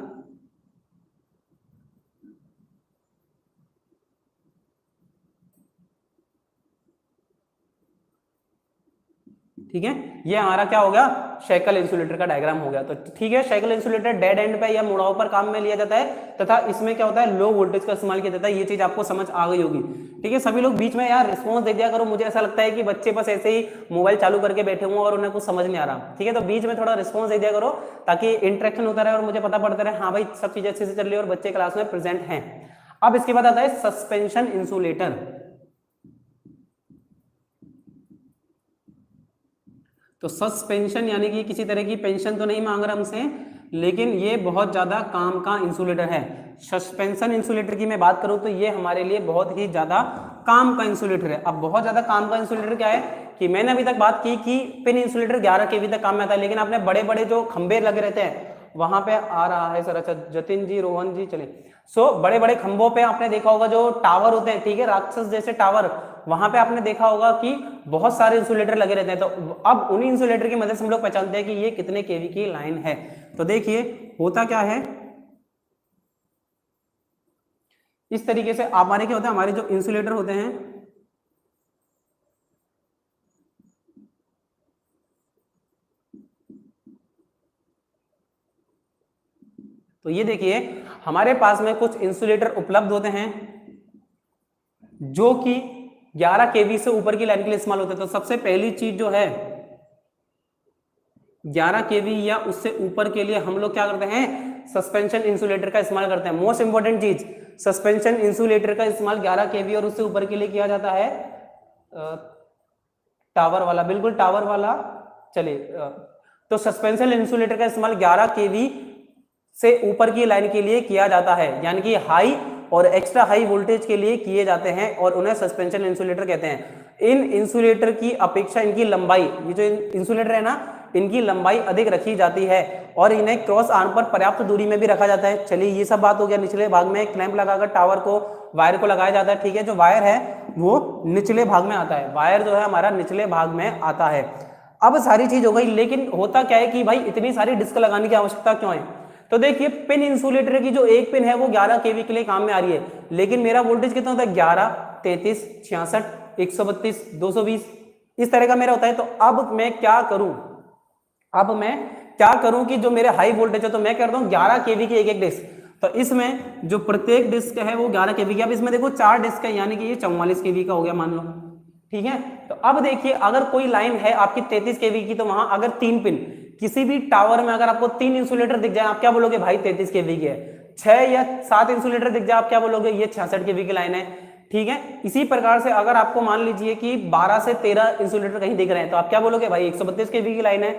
ठीक है, ये हमारा क्या हो गया, शेकल इंसुलेटर का डायग्राम हो गया। तो ठीक है, शेकल इंसुलेटर डेड एंड पे या मुड़ाव पर काम में लिया जाता है तथा इसमें क्या होता है, लो वोल्टेज का इस्तेमाल किया जाता है। ये चीज आपको समझ आ गई होगी, ठीक है। सभी लोग बीच में यार रिस्पॉन्स दे दिया करो, मुझे ऐसा लगता है कि बच्चे बस ऐसे ही मोबाइल चालू करके बैठे हुए और उन्हें कुछ समझ नहीं आ रहा, ठीक है। तो बीच में थोड़ा रिस्पॉन्स दे दिया करो ताकि इंटरेक्शन होता रहे और मुझे पता पड़ता रहे, हाँ भाई सब चीजें अच्छे से चल रही है और बच्चे क्लास में प्रेजेंट हैं। अब इसके बाद आता है सस्पेंशन इंसुलेटर। तो सस्पेंशन यानी कि किसी तरह की पेंशन तो नहीं मांग रहा हमसे, लेकिन ये बहुत ज्यादा काम का इंसुलेटर है। सस्पेंशन इंसुलेटर की मैं बात करूं तो ये हमारे लिए बहुत ही ज्यादा काम का इंसुलेटर है। अब बहुत ज्यादा काम का इंसुलेटर क्या है कि मैंने अभी तक बात की कि पिन इंसुलेटर 11 kV तक काम में आता है, लेकिन आपने बड़े बड़े जो खंबे लगे रहते हैं वहां पे आ रहा है सर, अच्छा जतिन जी, रोहन जी, चले। सो बड़े बड़े खंभों पे आपने देखा होगा जो टावर होते हैं, ठीक है, राक्षस जैसे टावर, वहां पे आपने देखा होगा कि बहुत सारे इंसुलेटर लगे रहते हैं। तो अब उन्हीं इंसुलेटर की मदद से हम लोग पहचानते हैं कि ये कितने केवी की लाइन है। तो देखिए होता क्या है, इस तरीके से हमारे क्या होता है, हमारे जो इंसुलेटर होते हैं, तो ये देखिए हमारे पास में कुछ इंसुलेटर उपलब्ध होते हैं, जो कि 11 केवी से ऊपर की लाइन के लिए इस्तेमाल होता है। तो सबसे पहली चीज जो है 11 केवी या उससे ऊपर के लिए हम लोग क्या करते हैं, सस्पेंशन इंसुलेटर का इस्तेमाल करते हैं। मोस्ट इंपॉर्टेंट चीज, सस्पेंशन इंसुलेटर का इस्तेमाल 11 केवी और उससे ऊपर के लिए किया जाता है। टावर वाला, बिल्कुल टावर वाला। चलिए, तो सस्पेंशन इंसुलेटर का इस्तेमाल 11 केवी से ऊपर की लाइन के लिए किया जाता है, यानी कि हाई और एक्स्ट्रा हाई वोल्टेज के लिए किए जाते हैं और उन्हें सस्पेंशन इंसुलेटर कहते हैं। इन इंसुलेटर की अपेक्षा इनकी लंबाई, ये जो इंसुलेटर है ना, इनकी लंबाई अधिक रखी जाती है और इन्हें क्रॉस आर्म पर पर्याप्त दूरी में भी रखा जाता है। चलिए, ये सब बात हो गया। निचले भाग में क्लैंप लगाकर टावर को, वायर को लगाया जाता है। ठीक है, जो वायर है वो निचले भाग में आता है, वायर जो है हमारा निचले भाग में आता है। अब सारी चीज हो गई, लेकिन होता क्या है कि भाई इतनी सारी डिस्क लगाने की आवश्यकता क्यों है? तो देखिए, पिन इंसुलेटर की जो एक पिन है वो 11 केवी के लिए काम में आ रही है, लेकिन मेरा वोल्टेज कितना होता है? 11, 33, 66, 132, 220, इस तरह का मेरा होता है। तो अब मैं क्या करूं? अब मैं क्या करूं कि जो मेरे हाई वोल्टेज है, तो मैं करता हूं 11 केवी की एक एक डिस्क। तो इसमें जो प्रत्येक डिस्क है वो 11 केवी की। अब इसमें देखो 4 डिस्क है, यानी कि ये 44 केवी का हो गया मान लो। ठीक है, तो अब देखिए, अगर कोई लाइन है आपकी 33 केवी की, तो वहां अगर 3 पिन, किसी भी टावर में अगर आपको 3 इंसुलेटर दिख जाए, आप क्या बोलोगे? भाई 33 केवी की है। 6 या 7 इंसुलेटर दिख जाए, आप क्या बोलोगे? ये 66 केवी की लाइन है। ठीक है, इसी प्रकार से अगर आपको मान लीजिए कि 12 से 13 इंसुलेटर कहीं दिख रहे हैं, तो आप क्या बोलोगे? भाई 132 केवी की लाइन है।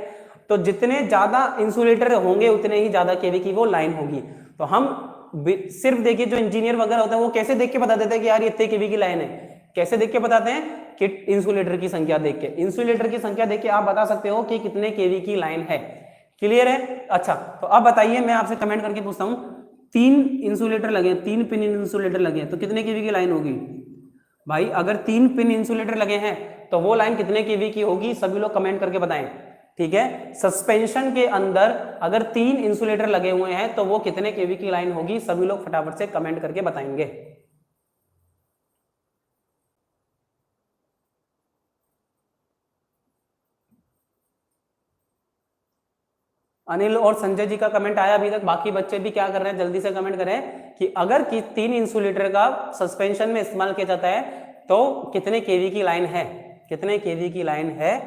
तो जितने ज्यादा इंसुलेटर होंगे उतने ही ज्यादा केवी की वो लाइन होगी। तो हम सिर्फ देखिए, जो इंजीनियर वगैरह होता है वो कैसे देख के बता देते हैं कि यार ये इतने केवी की लाइन है? कैसे देख के बताते हैं? कि इंसुलेटर की संख्या देख के, इंसुलेटर की संख्या देख के आप बता सकते हो कि कितने केवी की लाइन है। क्लियर है? अच्छा, तो अब बताइए, मैं आपसे कमेंट करके पूछता हूं, 3 इंसुलेटर लगे, 3 पिन इंसुलेटर लगे, तो कितने केवी की लाइन होगी? भाई अगर 3 पिन इंसुलेटर लगे हैं तो वो लाइन कितने केवी की होगी? सभी लोग कमेंट करके बताएं। ठीक है, सस्पेंशन के अंदर अगर 3 इंसुलेटर लगे हुए हैं तो वो कितने केवी की लाइन होगी? सभी लोग फटाफट से कमेंट करके बताएंगे। अनिल और संजय जी का कमेंट आया अभी तक। बाकी बच्चे भी क्या कर रहे हैं, जल्दी से कमेंट करें कि अगर 3 इंसुलेटर का सस्पेंशन में इस्तेमाल किया जाता है तो कितने केवी की लाइन है? कितने केवी की लाइन है?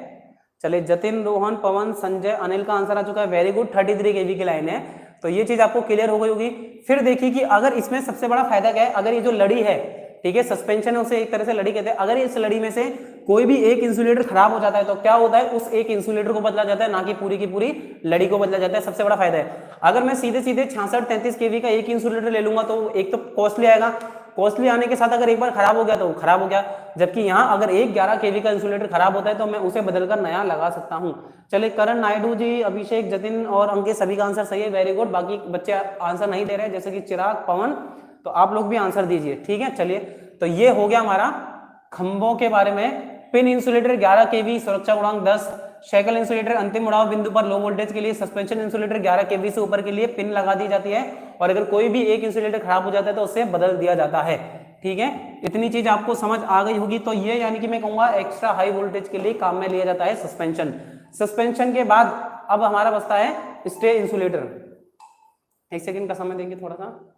चलिए, जतिन, रोहन, पवन, संजय, अनिल का आंसर आ चुका है। वेरी गुड, 33 केवी की लाइन है। तो ये चीज आपको क्लियर हो गई होगी। फिर देखिए कि अगर इसमें सबसे बड़ा फायदा क्या है, अगर ये जो लड़ी है, ठीक है, सस्पेंशन उसे एक तरह से लड़ी कहते हैं, अगर इस लड़ी में से कोई भी एक इंसुलेटर खराब हो जाता है तो क्या होता है? उस एक इंसुलेटर को बदला जाता है, ना कि पूरी की पूरी लड़ी को बदला जाता है। सबसे बड़ा फायदा है। अगर मैं सीधे सीधे 66-33 केवी का एक इंसुलेटर ले लूंगा तो एक तो कॉस्टली आएगा, कॉस्टली आने के साथ अगर एक बार खराब हो गया तो खराब हो गया। जबकि यहाँ अगर एक 11 केवी का इंसुलेटर खराब होता है तो मैं उसे बदलकर नया लगा सकता हूँ। चलिए, करण नायडू जी, अभिषेक, जतिन और अंकित, सभी का आंसर सही है। Very good. बाकी बच्चे आंसर नहीं दे रहे, जैसे कि चिराग, पवन, तो आप लोग भी आंसर दीजिए। ठीक है, चलिए, तो ये हो गया हमारा खंभों के बारे में। पिन इंसुलेटर 11 केवी, सुरक्षा गुणांक 10। शेकल इंसुलेटर अंतिम उड़ाव बिंदु पर लो वोल्टेज के लिए। सस्पेंशन इंसुलेटर 11 केवी से ऊपर के लिए पिन लगा दी जाती है और अगर कोई भी एक इंसुलेटर खराब हो जाता है तो उसे बदल दिया जाता है। ठीक है, इतनी चीज आपको समझ आ गई होगी। तो ये यानी कि मैं कहूंगा एक्स्ट्रा हाई वोल्टेज के लिए काम में लिया जाता है सस्पेंशन। सस्पेंशन के बाद अब हमारा बचता है स्टे इंसुलेटर। एक सेकेंड का समय देंगे थोड़ा सा।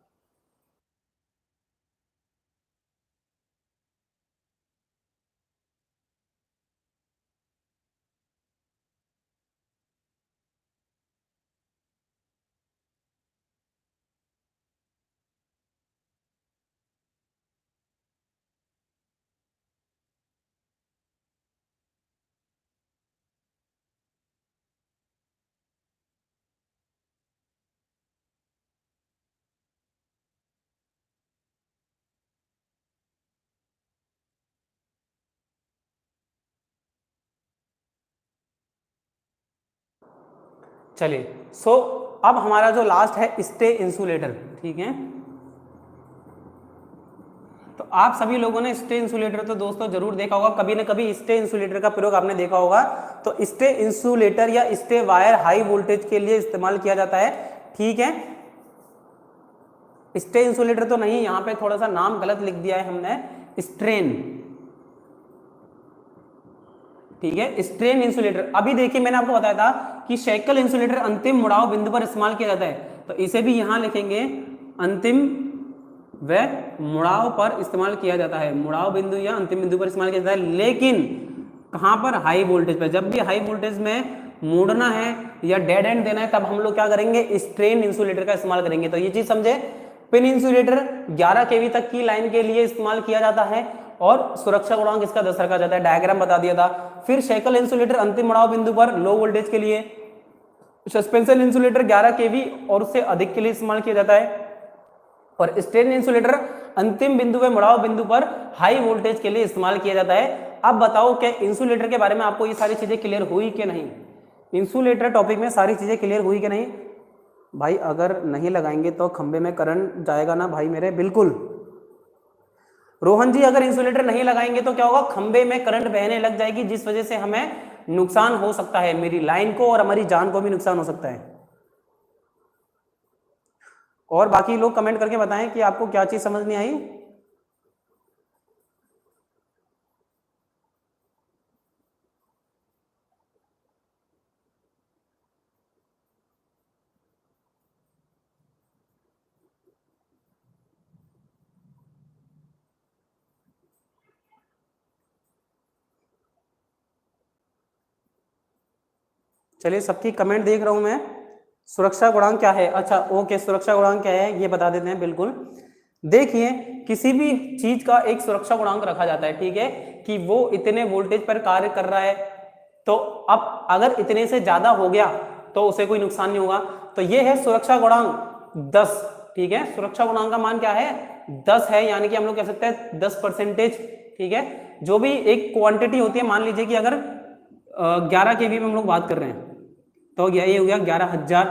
चलिए, अब हमारा जो लास्ट है स्टे इंसुलेटर। ठीक है, तो आप सभी लोगों ने स्टे इंसुलेटर तो दोस्तों जरूर देखा होगा, कभी ना कभी स्टे इंसुलेटर का प्रयोग आपने देखा होगा। तो स्टे इंसुलेटर या स्टे वायर हाई वोल्टेज के लिए इस्तेमाल किया जाता है। ठीक है, स्टे इंसुलेटर तो नहीं, यहां पे थोड़ा सा नाम गलत लिख दिया है हमने, स्ट्रेन। ठीक है, स्ट्रेन इंसुलेटर। अभी देखिए, मैंने आपको बताया था कि शेकल इंसुलेटर अंतिम मुड़ाव बिंदु पर इस्तेमाल किया जाता है, तो इसे भी यहां लिखेंगे अंतिम वह मुड़ाव पर इस्तेमाल किया जाता है, मुड़ाव बिंदु या अंतिम बिंदु पर इस्तेमाल किया जाता है, लेकिन कहां पर? हाई वोल्टेज पर। जब भी हाई वोल्टेज में मोड़ना है या डेड एंड देना है तब हम लोग क्या करेंगे? स्ट्रेन इंसुलेटर का इस्तेमाल करेंगे। तो ये चीज समझे, पिन इंसुलेटर 11 केवी तक की लाइन के लिए इस्तेमाल किया जाता है और सुरक्षा गुणांक इसका 10 रखा जाता है, डायग्राम बता दिया था। फिर शेकल इंसुलेटर अंतिम मुड़ाव बिंदु पर लो वोल्टेज के लिए, सस्पेंशन इंसुलेटर 11 केवी और उससे अधिक के लिए इस्तेमाल किया जाता है, और स्ट्रेन इंसुलेटर अंतिम बिंदु व मुड़ाव बिंदु पर हाई वोल्टेज के लिए इस्तेमाल किया जाता है। अब बताओ क्या इंसुलेटर के बारे में आपको ये सारी चीजें क्लियर हुई कि नहीं? इंसुलेटर टॉपिक में सारी चीजें क्लियर हुई कि नहीं? भाई अगर नहीं लगाएंगे तो खंबे में करंट जाएगा ना भाई मेरे, बिल्कुल। रोहन जी अगर इंसुलेटर नहीं लगाएंगे तो क्या होगा? खंबे में करंट बहने लग जाएगी, जिस वजह से हमें नुकसान हो सकता है, मेरी लाइन को और हमारी जान को भी नुकसान हो सकता है। और बाकी लोग कमेंट करके बताएं कि आपको क्या चीज समझ नहीं आई। चलिए सबकी कमेंट देख रहा हूं मैं। सुरक्षा गुणांक क्या है? अच्छा ओके, सुरक्षा गुणांक क्या है ये बता देते हैं। बिल्कुल, देखिए किसी भी चीज का एक सुरक्षा गुणांक रखा जाता है, ठीक है, कि वो इतने वोल्टेज पर कार्य कर रहा है। तो अब अगर इतने से ज्यादा हो गया तो उसे कोई नुकसान नहीं होगा। तो ये है सुरक्षा गुणांक 10, ठीक है। सुरक्षा गुणांक का मान क्या है? 10 है, यानी कि हम लोग कह सकते हैं 10%, ठीक है। जो भी एक क्वांटिटी होती है, मान लीजिए कि अगर 11 केवी में हम लोग बात कर रहे हैं तो ये हो गया 11,000।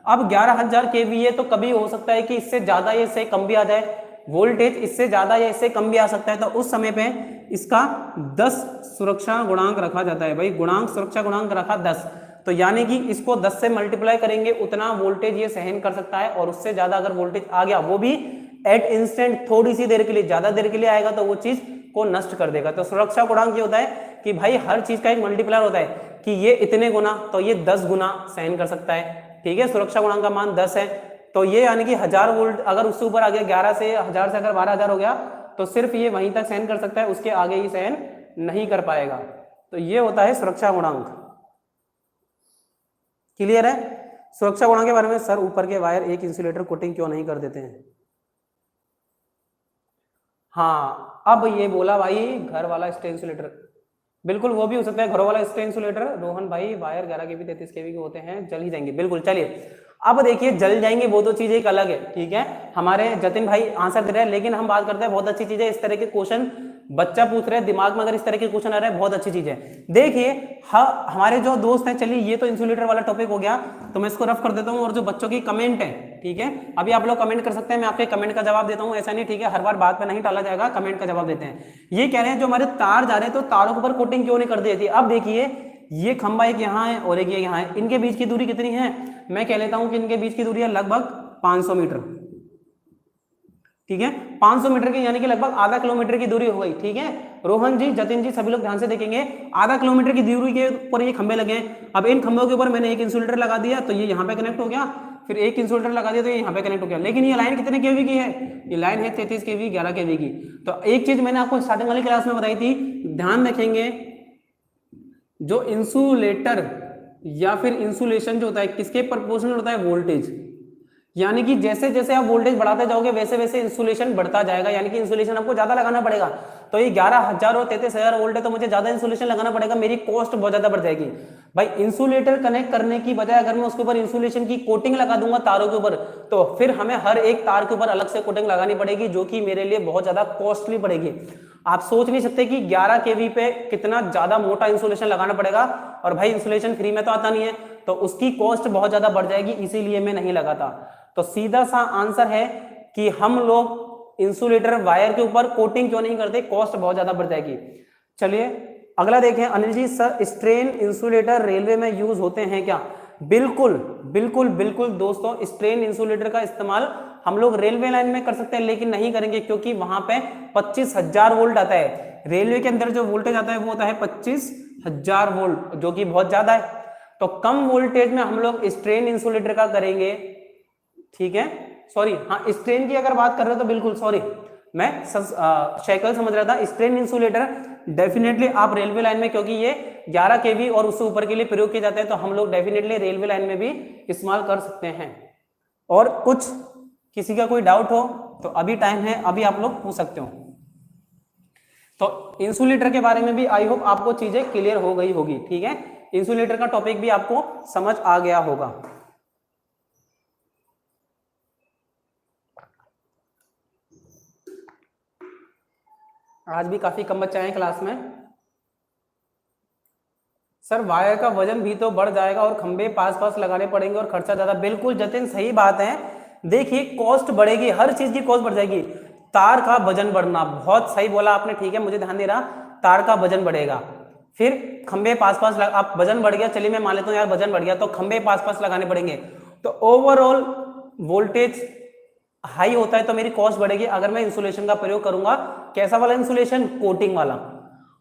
अब 11,000 केवीए तो कभी हो सकता है कि इससे ज्यादा या इससे कम भी आ जाए, वोल्टेज इससे ज्यादा या इससे कम भी आ सकता है। तो उस समय पे इसका 10 सुरक्षा गुणांक रखा जाता है। भाई गुणांक, सुरक्षा गुणांक रखा 10, तो यानी कि इसको 10 से मल्टीप्लाई करेंगे उतना वोल्टेज ये सहन कर सकता है, और उससे ज्यादा अगर वोल्टेज आ गया, वो भी एट इंस्टेंट, थोड़ी सी देर के लिए, ज्यादा देर के लिए आएगा तो वो चीज को नष्ट कर देगा। तो सुरक्षा गुणांक ये होता है कि भाई हर चीज का एक मल्टीप्लायर होता है कि ये इतने गुना, तो ये 10 गुना सहन कर सकता है, ठीक है। सुरक्षा गुणांक का मान 10 है, तो ये यानी कि 1000 वोल्ट अगर उससे ऊपर आ गया, 11 से 1000 से अगर 12,000 हो गया तो सिर्फ ये वहीं तक सहन कर सकता है, उसके आगे ही सहन नहीं कर पाएगा। तो ये होता है सुरक्षा गुणांक। क्लियर है? सुरक्षा गुणांक के बारे में सर ऊपर के वायर एक इंसुलेटर कोटिंग क्यों नहीं कर देते हैं? हाँ अब ये बोला भाई घर वाला स्ट्रेन इंसुलेटर, बिल्कुल वो भी हो सकता है घरों वाला स्ट्रेन इंसुलेटर। रोहन भाई वायर 11 केवी 33 केवी के होते हैं, जल ही जाएंगे, बिल्कुल। चलिए अब देखिए जल जाएंगे वो तो चीज एक अलग है, ठीक है। हमारे जतिन भाई आंसर दे रहे हैं, लेकिन हम बात करते हैं, बहुत अच्छी चीज है इस तरह के क्वेश्चन बच्चा पूछ रहे हैं, दिमाग में अगर इस तरह के क्वेश्चन आ रहे हैं, बहुत अच्छी चीज है। देखिए हमारे जो दोस्त हैं, चलिए ये तो इंसुलेटर वाला टॉपिक हो गया, तो मैं इसको रफ कर देता हूँ। और जो बच्चों की कमेंट है, ठीक है, अभी आप लोग कमेंट कर सकते हैं, मैं आपके कमेंट का जवाब देता हूँ, ऐसा नहीं, ठीक है, हर बार बात पे नहीं टाला जाएगा, कमेंट का जवाब देते हैं। ये कह रहे हैं जो हमारे तार जा रहे हैं तो तारों के ऊपर कोटिंग क्यों नहीं कर दी थी? अब देखिए ये खंबा एक यहाँ है और एक ये यहाँ है, इनके बीच की दूरी कितनी है? मैं कह लेता हूं कि इनके बीच की दूरी है लगभग 500 मीटर, ठीक है। 500 मीटर की यानी कि लगभग आधा किलोमीटर की दूरी हो गई, ठीक है। रोहन जी, जतिन जी, सभी लोग ध्यान से देखेंगे, आधा किलोमीटर की दूरी के ऊपर ये खंबे लगे हैं। अब इन खंभों के ऊपर मैंने एक इंसुलेटर लगा दिया तो ये यहाँ पे कनेक्ट हो गया, फिर एक इंसुलेटर लगा दिया तो ये यहाँ पे कनेक्ट हो गया। लेकिन ये लाइन कितने केवी की है? ये लाइन है 33 केवी, 11 केवी की। तो एक चीज मैंने आपको स्टार्टिंग वाली क्लास में बताई थी, ध्यान रखेंगे, जो इंसुलेटर या फिर इंसुलेशन जो होता है किसके प्रोपोर्शनल होता है? वोल्टेज। यानी कि जैसे जैसे आप वोल्टेज बढ़ाते जाओगे वैसे वैसे इंसुलेशन बढ़ता जाएगा, यानी कि इंसुलेशन आपको ज्यादा लगाना पड़ेगा। तो ये 11,000 और 33,000 वोल्ट है तो मुझे ज्यादा इंसुलेशन लगाना पड़ेगा, मेरी कॉस्ट बहुत ज्यादा बढ़ जाएगी। भाई इंसुलेटर कनेक्ट करने की बजाय अगर मैं उसके ऊपर इंसुलेशन की कोटिंग लगा दूंगा तारों के ऊपर, तो फिर हमें हर एक तार के ऊपर अलग से कोटिंग लगानी पड़ेगी, जो कि मेरे लिए बहुत ज्यादा कॉस्टली पड़ेगी। आप सोच नहीं सकते कि 11 केवी पे कितना ज्यादा मोटा इंसुलेशन लगाना पड़ेगा, और भाई इंसुलेशन फ्री में तो आता नहीं है, तो उसकी कॉस्ट बहुत ज्यादा बढ़ जाएगी, इसीलिए मैं नहीं लगाता। तो सीधा सा आंसर है कि हम लोग इंसुलेटर वायर के ऊपर कोटिंग क्यों नहीं करते? कॉस्ट बहुत ज्यादा बढ़ जाएगी। चलिए अगला देखें। Anil ji, sir strain insulator railway में यूज होते हैं क्या? बिल्कुल बिल्कुल बिल्कुल दोस्तों, स्ट्रेन इंसुलेटर का इस्तेमाल हम लोग रेलवे लाइन में कर सकते हैं, लेकिन नहीं करेंगे क्योंकि वहां पे 25,000 वोल्ट आता है। रेलवे के अंदर जो वोल्टेज आता है वो होता है 25,000 वोल्ट, जो कि बहुत ज्यादा है। तो कम वोल्टेज में हम लोग स्ट्रेन इंसुलेटर का करेंगे, ठीक है। सॉरी, हाँ स्ट्रेन की अगर बात कर रहे हो तो बिल्कुल सॉरी, मैं साइकिल समझ रहा था। स्ट्रेन इंसुलेटर डेफिनेटली आप रेलवे लाइन में, क्योंकि ये 11 केवी और उससे ऊपर के लिए प्रयोग किए जाते हैं, तो हम लोग डेफिनेटली रेलवे लाइन में भी इस्तेमाल कर सकते हैं। और कुछ किसी का कोई डाउट हो तो अभी टाइम है, अभी आप लोग पूछ सकते हो। तो इंसुलेटर के बारे में भी आई होप आपको चीजें क्लियर हो गई होगी, ठीक है। इंसुलेटर का टॉपिक भी आपको समझ आ गया होगा। आज भी काफी कम बच्चे आए क्लास में। सर वायर का वजन भी तो बढ़ जाएगा और खंबे पास पास लगाने पड़ेंगे और खर्चा ज्यादा। बिल्कुल जतिन सही बात है। देखिए कॉस्ट बढ़ेगी, हर चीज की कॉस्ट बढ़ जाएगी। तार का वजन बढ़ना, बहुत सही बोला आपने, ठीक है मुझे ध्यान दे रहा। तार का वजन बढ़ेगा, फिर खंबे पास पास आप वजन बढ़ गया, चलिए मैं मान लेता हूँ यार वजन बढ़ गया, तो खंबे पास पास लगाने पड़ेंगे, तो ओवरऑल वोल्टेज हाई होता है तो मेरी कॉस्ट बढ़ेगी। अगर मैं इंसुलेशन का प्रयोग करूंगा, कैसा वाला इंसुलेशन, कोटिंग वाला,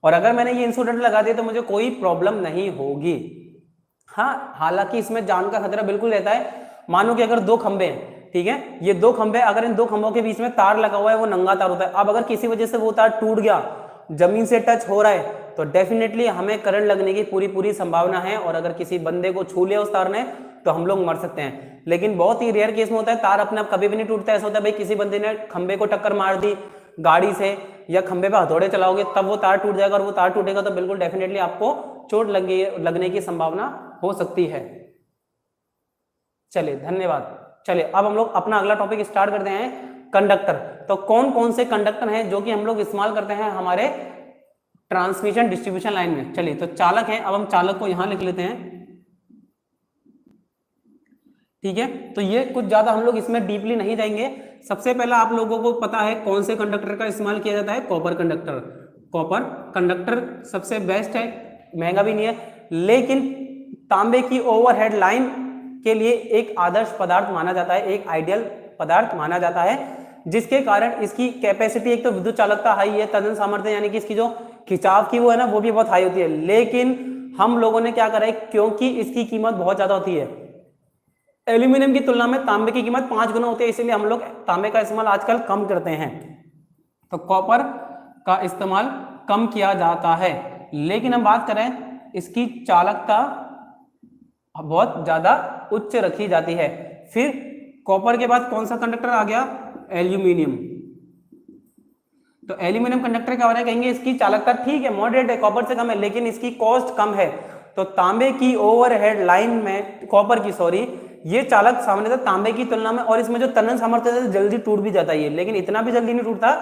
और अगर मैंने ये इंसुलेटर लगा दिया तो मुझे कोई प्रॉब्लम नहीं होगी। हाँ हालांकि इसमें जान का खतरा बिल्कुल रहता है। मानो कि अगर दो खंबे हैं, ठीक है, ये दो खंबे, अगर इन दो खंभों के बीच में तार लगा हुआ है, वो नंगा तार होता है। अब अगर किसी वजह से वो तार टूट गया, जमीन से टच हो रहा है, तो डेफिनेटली हमें करंट लगने की पूरी संभावना है, और अगर किसी बंदे को छू लिया उस तार ने तो हम लोग मर सकते हैं। लेकिन बहुत ही रेयर केस में होता है, तार अपने आप कभी भी नहीं टूटता। ऐसा होता है भाई किसी बंदे ने खंबे को टक्कर मार दी गाड़ी से, या खंबे पे हथौड़े चलाओगे तब वो तार टूट जाएगा, और वो तार टूटेगा तो बिल्कुल डेफिनेटली आपको चोट लगने की संभावना हो सकती है। चलिए धन्यवाद। चलिए अब हम लोग अपना अगला टॉपिक स्टार्ट करते हैं, कंडक्टर। तो कौन कौन से कंडक्टर हैं जो कि हम लोग इस्तेमाल करते हैं हमारे ट्रांसमिशन डिस्ट्रीब्यूशन लाइन में। चलिए तो चालक है, अब हम चालक को यहां लिख लेते हैं, ठीक है। तो ये कुछ ज्यादा हम लोग इसमें डीपली नहीं जाएंगे। सबसे पहला आप लोगों को पता है कौन से कंडक्टर का इस्तेमाल किया जाता है, कॉपर कंडक्टर। कॉपर कंडक्टर सबसे बेस्ट है, महंगा भी नहीं है, लेकिन तांबे की ओवरहेड लाइन के लिए एक आदर्श पदार्थ माना जाता है, एक आइडियल पदार्थ माना जाता है, जिसके कारण इसकी कैपेसिटी, एक तो विद्युत चालकता हाई है, तनन सामर्थ्य यानी कि इसकी जो खिंचाव की वो है ना वो भी बहुत हाई होती है। लेकिन हम लोगों ने क्या करा है, क्योंकि इसकी कीमत बहुत ज्यादा होती है, एल्यूमिनियम की तुलना में तांबे की कीमत 5 गुना होती है, इसीलिए हम लोग तांबे का इस्तेमाल आजकल कम करते हैं। तो कॉपर का इस्तेमाल कम किया जाता है। लेकिन हम बात करें इसकी चालकता बहुत ज्यादा उच्च रखी जाती है। फिर कॉपर के बाद कौन सा कंडक्टर आ गया, एल्यूमिनियम। तो एल्यूमिनियम कंडक्टर क्या हो रहा है, कहेंगे इसकी चालकता ठीक है, मॉडरेट है, कॉपर से कम है, लेकिन इसकी कॉस्ट कम है। तो तांबे की ओवरहेड लाइन में, कॉपर की सॉरी, ये चालक सामान्यतः तांबे की तुलना में, और इसमें जो तनन सामर्थ्य है जल्दी टूट भी जाता है, लेकिन इतना भी जल्दी नहीं टूटता,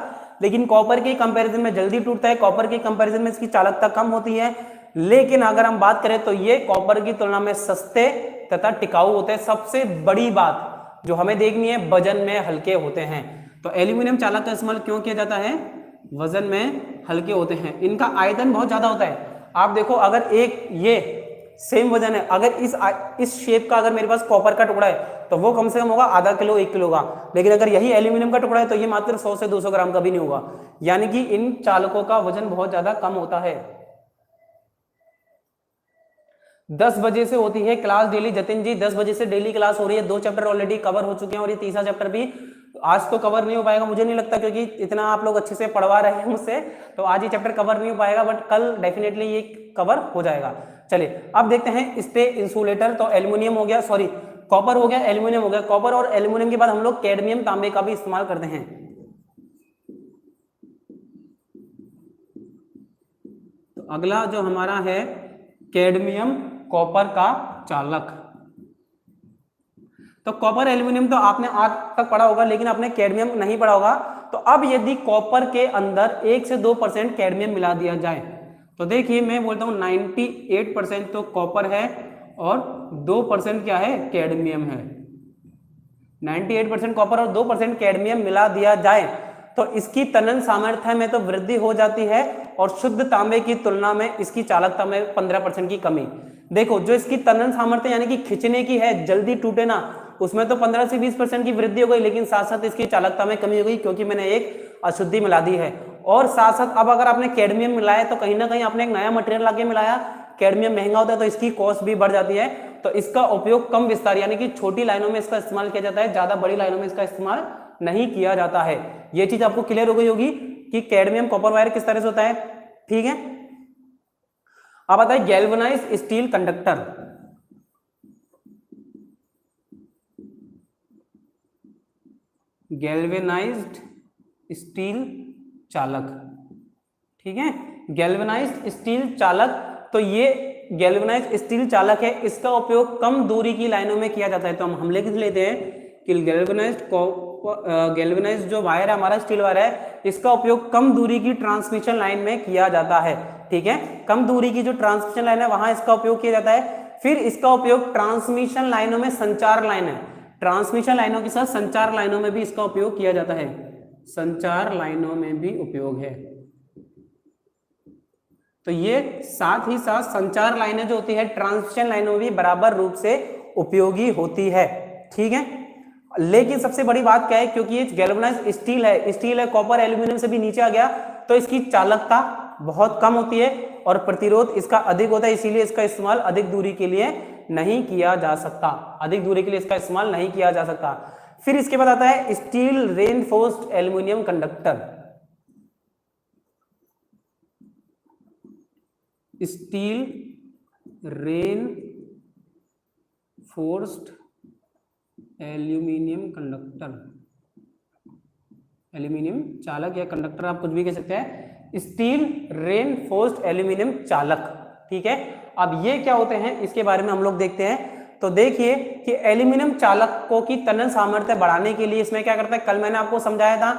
लेकिन कॉपर के कंपैरिजन में जल्दी टूटता है। कॉपर के कंपैरिजन में इसकी चालकता कम होती है। लेकिन अगर हम बात करें तो ये कॉपर की तुलना में सस्ते तथा टिकाऊ होते हैं। सबसे बड़ी बात जो हमें देखनी है, वजन में हल्के होते हैं। तो एल्यूमिनियम चालक का इस्तेमाल क्यों किया जाता है, वजन में हल्के होते हैं, इनका आयतन बहुत ज्यादा होता है। आप देखो अगर एक ये सेम वजन है, अगर इस शेप का अगर मेरे पास कॉपर का टुकड़ा है तो वो कम से कम होगा आधा किलो 1 किलो का, लेकिन अगर यही एल्यूमिनियम का टुकड़ा है तो ये मात्र 100 से 200 ग्राम का भी नहीं होगा। यानी कि इन चालकों का वजन बहुत ज्यादा कम होता है। 10 बजे से होती है क्लास डेली, जतिन जी 10 बजे से डेली क्लास हो रही है। 2 चैप्टर ऑलरेडी कवर हो चुके हैं और ये तीसरा चैप्टर भी आज तो कवर नहीं हो पाएगा, मुझे नहीं लगता, क्योंकि इतना आप लोग अच्छे से पढ़वा रहे हैं मुझसे, तो आज ये चैप्टर कवर नहीं हो पाएगा, बट कल डेफिनेटली ये कवर हो जाएगा। चलिए अब देखते हैं स्टे इंसुलेटर। तो एल्यूमिनियम हो गया, सॉरी कॉपर हो गया, एल्यूमिनियम हो गया। कॉपर और एल्यूमिनियम के बाद हम लोग कैडमियम तांबे का भी इस्तेमाल करते हैं। तो अगला जो हमारा है कैडमियम कॉपर का चालक। तो कॉपर एल्यूमिनियम तो आपने आज तक पढ़ा होगा, लेकिन आपने कैडमियम नहीं पढ़ा होगा। तो अब यदि कॉपर के अंदर 1 से 2% कैडमियम मिला दिया जाए, तो देखिए मैं बोलता हूं 98% तो कॉपर है और 2% क्या है, कैडमियम है। 98% कॉपर और 2% कैडमियम मिला दिया जाए तो इसकी तनन सामर्थ्य में तो वृद्धि हो जाती है, और शुद्ध तांबे की तुलना में इसकी चालकता में 15% की कमी। देखो जो इसकी तनन सामर्थ्य यानी कि खिंचने की है, जल्दी टूटे ना, उसमें तो 15 से 20% की वृद्धि हो गई, लेकिन साथ साथ इसकी चालकता में कमी हो गई, क्योंकि मैंने एक अशुद्धि मिला दी है। और साथ साथ अब अगर आपने कैडमियम मिलाया तो कहीं ना कहीं आपने एक नया मटेरियल लाके मिलाया, कैडमियम महंगा होता है तो इसकी कॉस्ट भी बढ़ जाती है। तो इसका उपयोग कम विस्तार यानी कि छोटी लाइनों में इसका इस्तेमाल किया जाता है, ज्यादा बड़ी लाइनों में इसका इस्तेमाल नहीं किया जाता है। ये चीज आपको क्लियर हो गई होगी कि कैडमियम कॉपर वायर किस तरह से होता है। ठीक है, अब आता है galvanized steel conductor. Galvanized steel चालक, ठीक है, गैल्वेनाइज्ड स्टील चालक। तो ये गैल्वेनाइज्ड स्टील चालक है, इसका उपयोग कम दूरी की लाइनों में किया जाता है। तो हम लिख लेते हैं कि गैल्वेनाइज्ड जो वायर है हमारा स्टील वायर है, इसका उपयोग कम दूरी की ट्रांसमिशन लाइन में किया जाता है। ठीक है, कम दूरी की जो ट्रांसमिशन लाइन है वहां इसका उपयोग किया जाता है। फिर इसका उपयोग ट्रांसमिशन लाइनों में, संचार लाइन है, ट्रांसमिशन लाइनों के साथ संचार लाइनों में भी इसका उपयोग किया जाता है, संचार लाइनों में भी उपयोग है। तो ये साथ ही साथ संचार लाइनें जो होती है ट्रांसमिशन लाइनों में भी बराबर रूप से उपयोगी होती है। ठीक है, लेकिन सबसे बड़ी बात क्या है, क्योंकि ये गैल्वेनाइज्ड स्टील है, कॉपर एल्यूमिनियम से भी नीचे आ गया, तो इसकी चालकता बहुत कम होती है और प्रतिरोध इसका अधिक होता है, इसीलिए इसका इस्तेमाल अधिक दूरी के लिए नहीं किया जा सकता, अधिक दूरी के लिए इसका इस्तेमाल नहीं किया जा सकता। फिर इसके बाद आता है steel reinforced aluminium conductor. Steel reinforced aluminium conductor, aluminium चालक या कंडक्टर आप कुछ भी कह सकते हैं, स्टील रेनफोर्स्ड एल्यूमिनियम चालक। ठीक है, अब ये क्या होते हैं इसके बारे में हम लोग देखते हैं। तो देखिए कि एल्यूमिनियम चालकों की तनन सामर्थ्य बढ़ाने के लिए इसमें क्या करता है, कल मैंने आपको समझाया था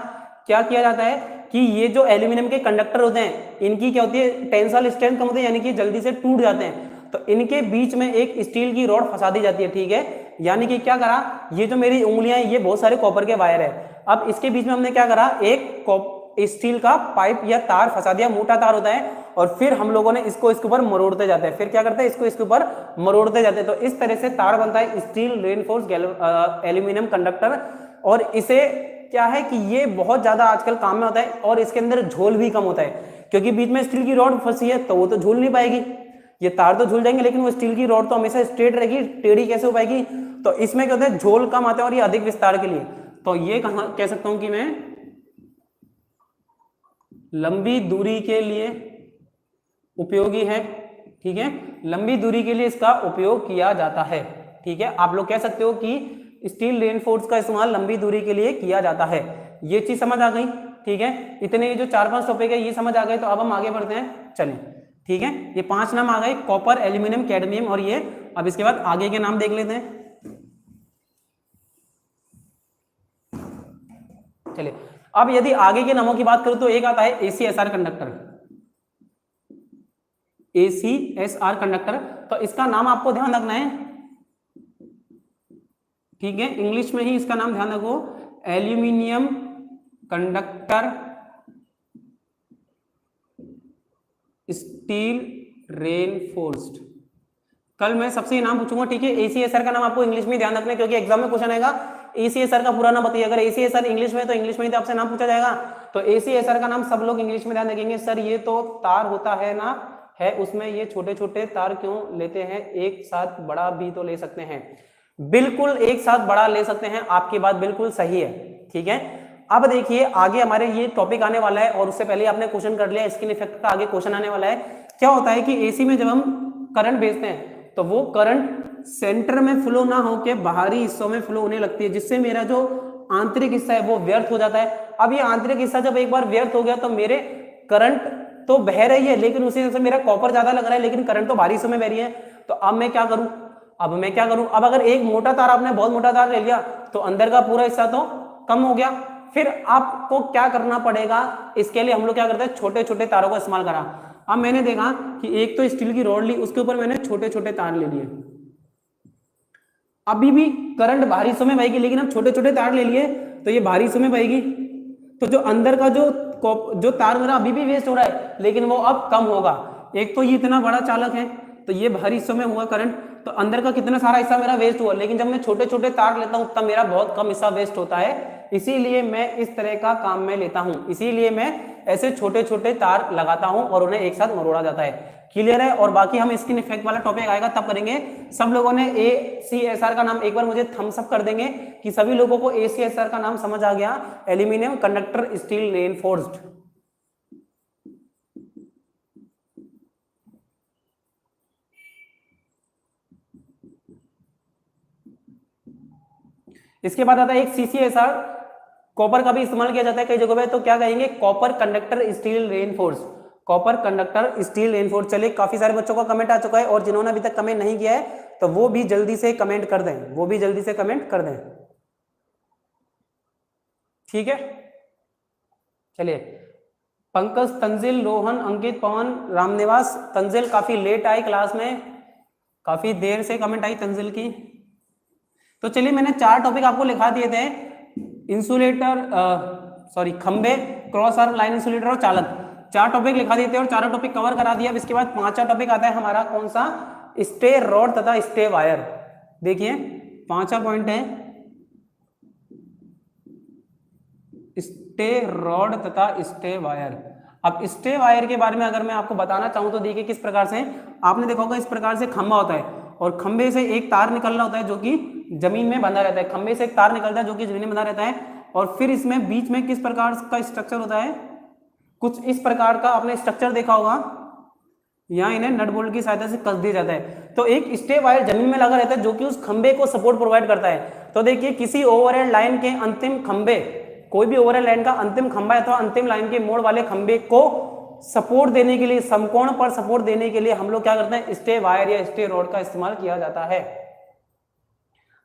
क्या किया जाता है कि ये जो एल्यूमिनियम के कंडक्टर होते हैं इनकी क्या होती है, टेंसाइल स्ट्रेंथ कम होती है, यानी कि जल्दी से टूट जाते हैं। तो इनके बीच में एक स्टील की रॉड फंसा दी जाती है। ठीक है, यानी कि क्या करा, ये जो मेरी उंगलियां ये बहुत सारे कॉपर के वायर है, अब इसके बीच में हमने क्या करा, एक स्टील का पाइप या तार फंसा दिया, मोटा तार होता है, और फिर हम लोगों ने इसको इसके ऊपर मरोड़ते जाते हैं। फिर क्या करते हैं, इसको इसके ऊपर मरोड़ते जाते हैं। तो इस तरह से तार बनता है स्टील रेनफोर्स्ड एल्यूमिनियम कंडक्टर। और इसे क्या है कि ये बहुत ज्यादा आजकल काम में होता है और इसके अंदर झोल भी कम होता है, क्योंकि बीच में स्टील की रॉड फंसी है तो वो तो झूल नहीं पाएगी, ये तार तो झूल जाएंगे लेकिन वो स्टील की रॉड तो हमेशा स्ट्रेट रहेगी, टेढ़ी कैसे हो पाएगी। तो इसमें क्या होता है, झोल कम आते हैं और ये अधिक विस्तार के लिए, तो ये कह सकता हूं कि मैं लंबी दूरी के लिए उपयोगी है। ठीक है, लंबी दूरी के लिए इसका उपयोग किया जाता है। ठीक है, आप लोग कह सकते हो कि स्टील रेनफोर्स का इस्तेमाल लंबी दूरी के लिए किया जाता है। ये चीज समझ आ गई। ठीक है, इतने जो 4-5 टॉपिक है ये समझ आ गए, तो अब हम आगे बढ़ते हैं। चलिए, ठीक है, ये 5 नाम आ गए, कॉपर, एल्यूमिनियम, कैडमियम और ये। अब इसके बाद आगे के नाम देख लेते हैं। चलिए, अब यदि आगे के नामों की बात करूं तो एक आता है ACSR कंडक्टर, ACSR कंडक्टर। तो इसका नाम आपको ध्यान रखना है, ठीक है, इंग्लिश में ही इसका नाम ध्यान रखो, एल्यूमिनियम कंडक्टर स्टील रेनफोर्स्ड। कल मैं सबसे ये नाम पूछूंगा, ठीक है। ACSR का नाम आपको इंग्लिश में ध्यान रखना है, क्योंकि एग्जाम में क्वेश्चन आएगा ACSR का पूरा नाम बताइए। अगर ACSR इंग्लिश में तो इंग्लिश में ही तो आपसे नाम पूछा जाएगा। तो ACSR का नाम सब लोग इंग्लिश में ध्यान रखेंगे। सर ये तो तार होता है ना, है उसमें ये छोटे छोटे तार क्यों लेते हैं, एक साथ बड़ा भी तो ले सकते हैं। बिल्कुल एक साथ बड़ा ले सकते हैं, आपकी बात बिल्कुल सही है। ठीक है, अब देखिए आगे हमारे ये टॉपिक आने वाला है, और उससे पहले आपने क्वेश्चन कर लिया, स्किन इफेक्ट का आगे क्वेश्चन आने वाला है। क्या होता है कि एसी में जब हम करंट भेजते हैं तो वो करंट सेंटर में फ्लो ना होकर बाहरी हिस्सों में फ्लो होने लगती है, जिससे मेरा जो आंतरिक हिस्सा है वो व्यर्थ हो जाता है। अब ये आंतरिक हिस्सा जब एक बार व्यर्थ हो गया तो मेरे करंट तो बह रही है, लेकिन उसी से मेरा कॉपर ज्यादा लग रहा है, लेकिन करंट तो बाहरी हिस्सों में बह रही है। तो अब मैं क्या करूं, अब अगर एक मोटा तार, आपने बहुत मोटा तार ले लिया तो अंदर का पूरा हिस्सा तो कम हो गया। फिर आपको क्या करना पड़ेगा, इसके लिए हम लोग क्या करते हैं, छोटे छोटे तारों का इस्तेमाल करा। अब मैंने देखा कि एक तो स्टील की रॉड ली, उसके ऊपर मैंने छोटे छोटे तार ले लिए। अभी भी करंट बाहरी हिस्सों में बहेगी, लेकिन अब छोटे छोटे तार ले लिए तो ये बाहरी हिस्सों में बहेगी। तो जो अंदर का जो तार मेरा अभी भी वेस्ट हो रहा है, लेकिन वो अब कम होगा। एक तो ये इतना बड़ा चालक है तो ये बाहरी हिस्सों में हुआ करंट, तो अंदर का कितना सारा हिस्सा मेरा वेस्ट हुआ, लेकिन जब मैं छोटे छोटे तार लेता हूं तब मेरा बहुत कम हिस्सा वेस्ट होता है। इसीलिए मैं इस तरह का काम में लेता हूं, इसीलिए मैं ऐसे छोटे छोटे तार लगाता हूं और उन्हें एक साथ मरोड़ा जाता है। क्लियर है। और बाकी हम स्किन इफेक्ट वाला टॉपिक आएगा तब करेंगे। सब लोगों ने ACSR का नाम एक बार मुझे थम्स अप कर देंगे कि सभी लोगों को ACSR का नाम समझ आ गया, एल्यूमिनियम कंडक्टर स्टील रेनफोर्स्ड। इसके बाद आता है एक CCSR, कॉपर का भी इस्तेमाल किया जाता है कई जगहों पे, तो क्या कहेंगे, copper conductor steel reinforce, copper conductor steel reinforce. चलिए काफी सारे बच्चों का कमेंट आ चुका है, और जिन्होंने अभी तक कमेंट नहीं किया है तो वो भी जल्दी से कमेंट कर दें, वो भी जल्दी से कमेंट कर दें, ठीक है। चलिए पंकज, तंजिल, रोहन, अंकित, पवन, रामनिवास। तंजिल काफी लेट आई क्लास में, काफी देर से कमेंट आई तंजिल की। तो चलिए मैंने 4 टॉपिक आपको लिखा दिए थे, इंसुलेटर, सॉरी खंबे, क्रॉस आर्म लाइन इंसुलेटर और चालक। 4 टॉपिक लिखा दिए थे और चारों टॉपिक कवर करा दिया। अब इसके बाद 5वां टॉपिक आता है हमारा, कौन सा, स्टे रॉड तथा स्टे वायर। देखिए 5वां पॉइंट है स्टे रॉड तथा स्टे वायर। अब स्टे वायर के बारे में अगर मैं आपको बताना चाहूं तो देखिए किस प्रकार से, आपने देखा होगा इस प्रकार से खंबा होता है और खंबे से एक तार निकल रहा होता है जो कि जमीन में बंधा रहता है, खंबे से एक तार निकलता है जो कि जमीन में बंधा रहता है, और फिर इसमें बीच में किस प्रकार का स्ट्रक्चर होता है, कुछ इस प्रकार का आपने स्ट्रक्चर देखा होगा, यहाँ इन्हें नट बोल्ट की सहायता से कस दिया जाता है। तो एक स्टे वायर जमीन में लगा रहता है जो कि उस खंबे को सपोर्ट प्रोवाइड करता है। तो देखिए किसी ओवरहेड लाइन के अंतिम खंबे, कोई भी ओवरहेड लाइन का अंतिम खंबा है तो अंतिम लाइन के मोड़ वाले खंबे को सपोर्ट देने के लिए, समकोण पर सपोर्ट देने के लिए हम लोग क्या करते हैं, स्टे वायर या स्टे रॉड का इस्तेमाल किया जाता है।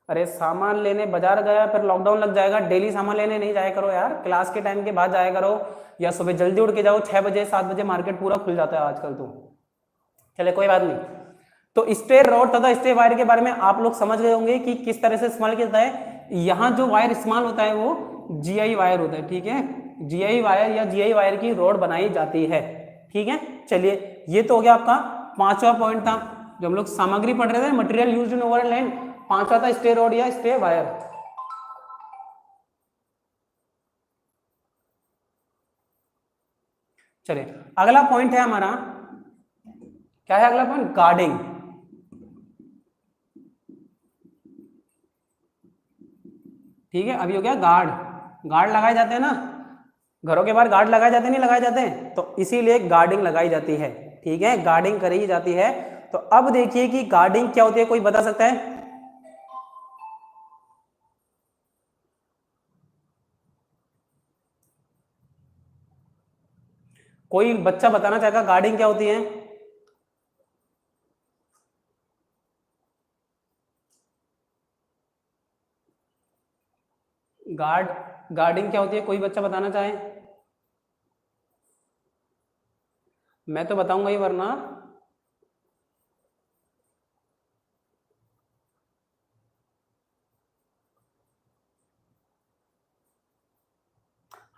अरे सामान लेने बाजार गया, फिर लॉकडाउन लग जाएगा, डेली सामान लेने नहीं जाया करो यार, क्लास के टाइम के बाद जाया करो, या सुबह जल्दी उठ के जाओ, 6 बजे 7 बजे मार्केट पूरा खुल जाता है आजकल तो। चले कोई बात नहीं। तो स्टे रॉड तथा स्टे वायर के बारे में आप लोग समझ गए होंगे कि किस तरह से इस्तेमाल किया जाता है। यहाँ जो वायर इस्तेमाल होता है वो GI वायर होता है, ठीक है, GI वायर या GI वायर की रॉड बनाई जाती है, ठीक है। चलिए ये तो हो गया आपका 5वां पॉइंट था जो हम लोग सामग्री पढ़ रहे थे, material used in overhead line. 5वां था स्टे रॉड या स्टे वायर। चलिए अगला पॉइंट है हमारा, क्या है अगला पॉइंट, गार्डिंग। ठीक है, अभी हो गया गार्ड, गार्ड लगाए जाते हैं ना घरों के बाहर, गार्ड लगाए जाते नहीं लगाए जाते हैं, तो इसीलिए गार्डिंग लगाई जाती है, ठीक है, गार्डिंग करी जाती है। तो अब देखिए कि गार्डिंग क्या होती है, कोई बता सकता है? कोई बच्चा बताना चाहेगा गार्डिंग क्या होती है? गार्डिंग क्या होती है, कोई बच्चा बताना चाहे? मैं तो बताऊंगा ही वरना।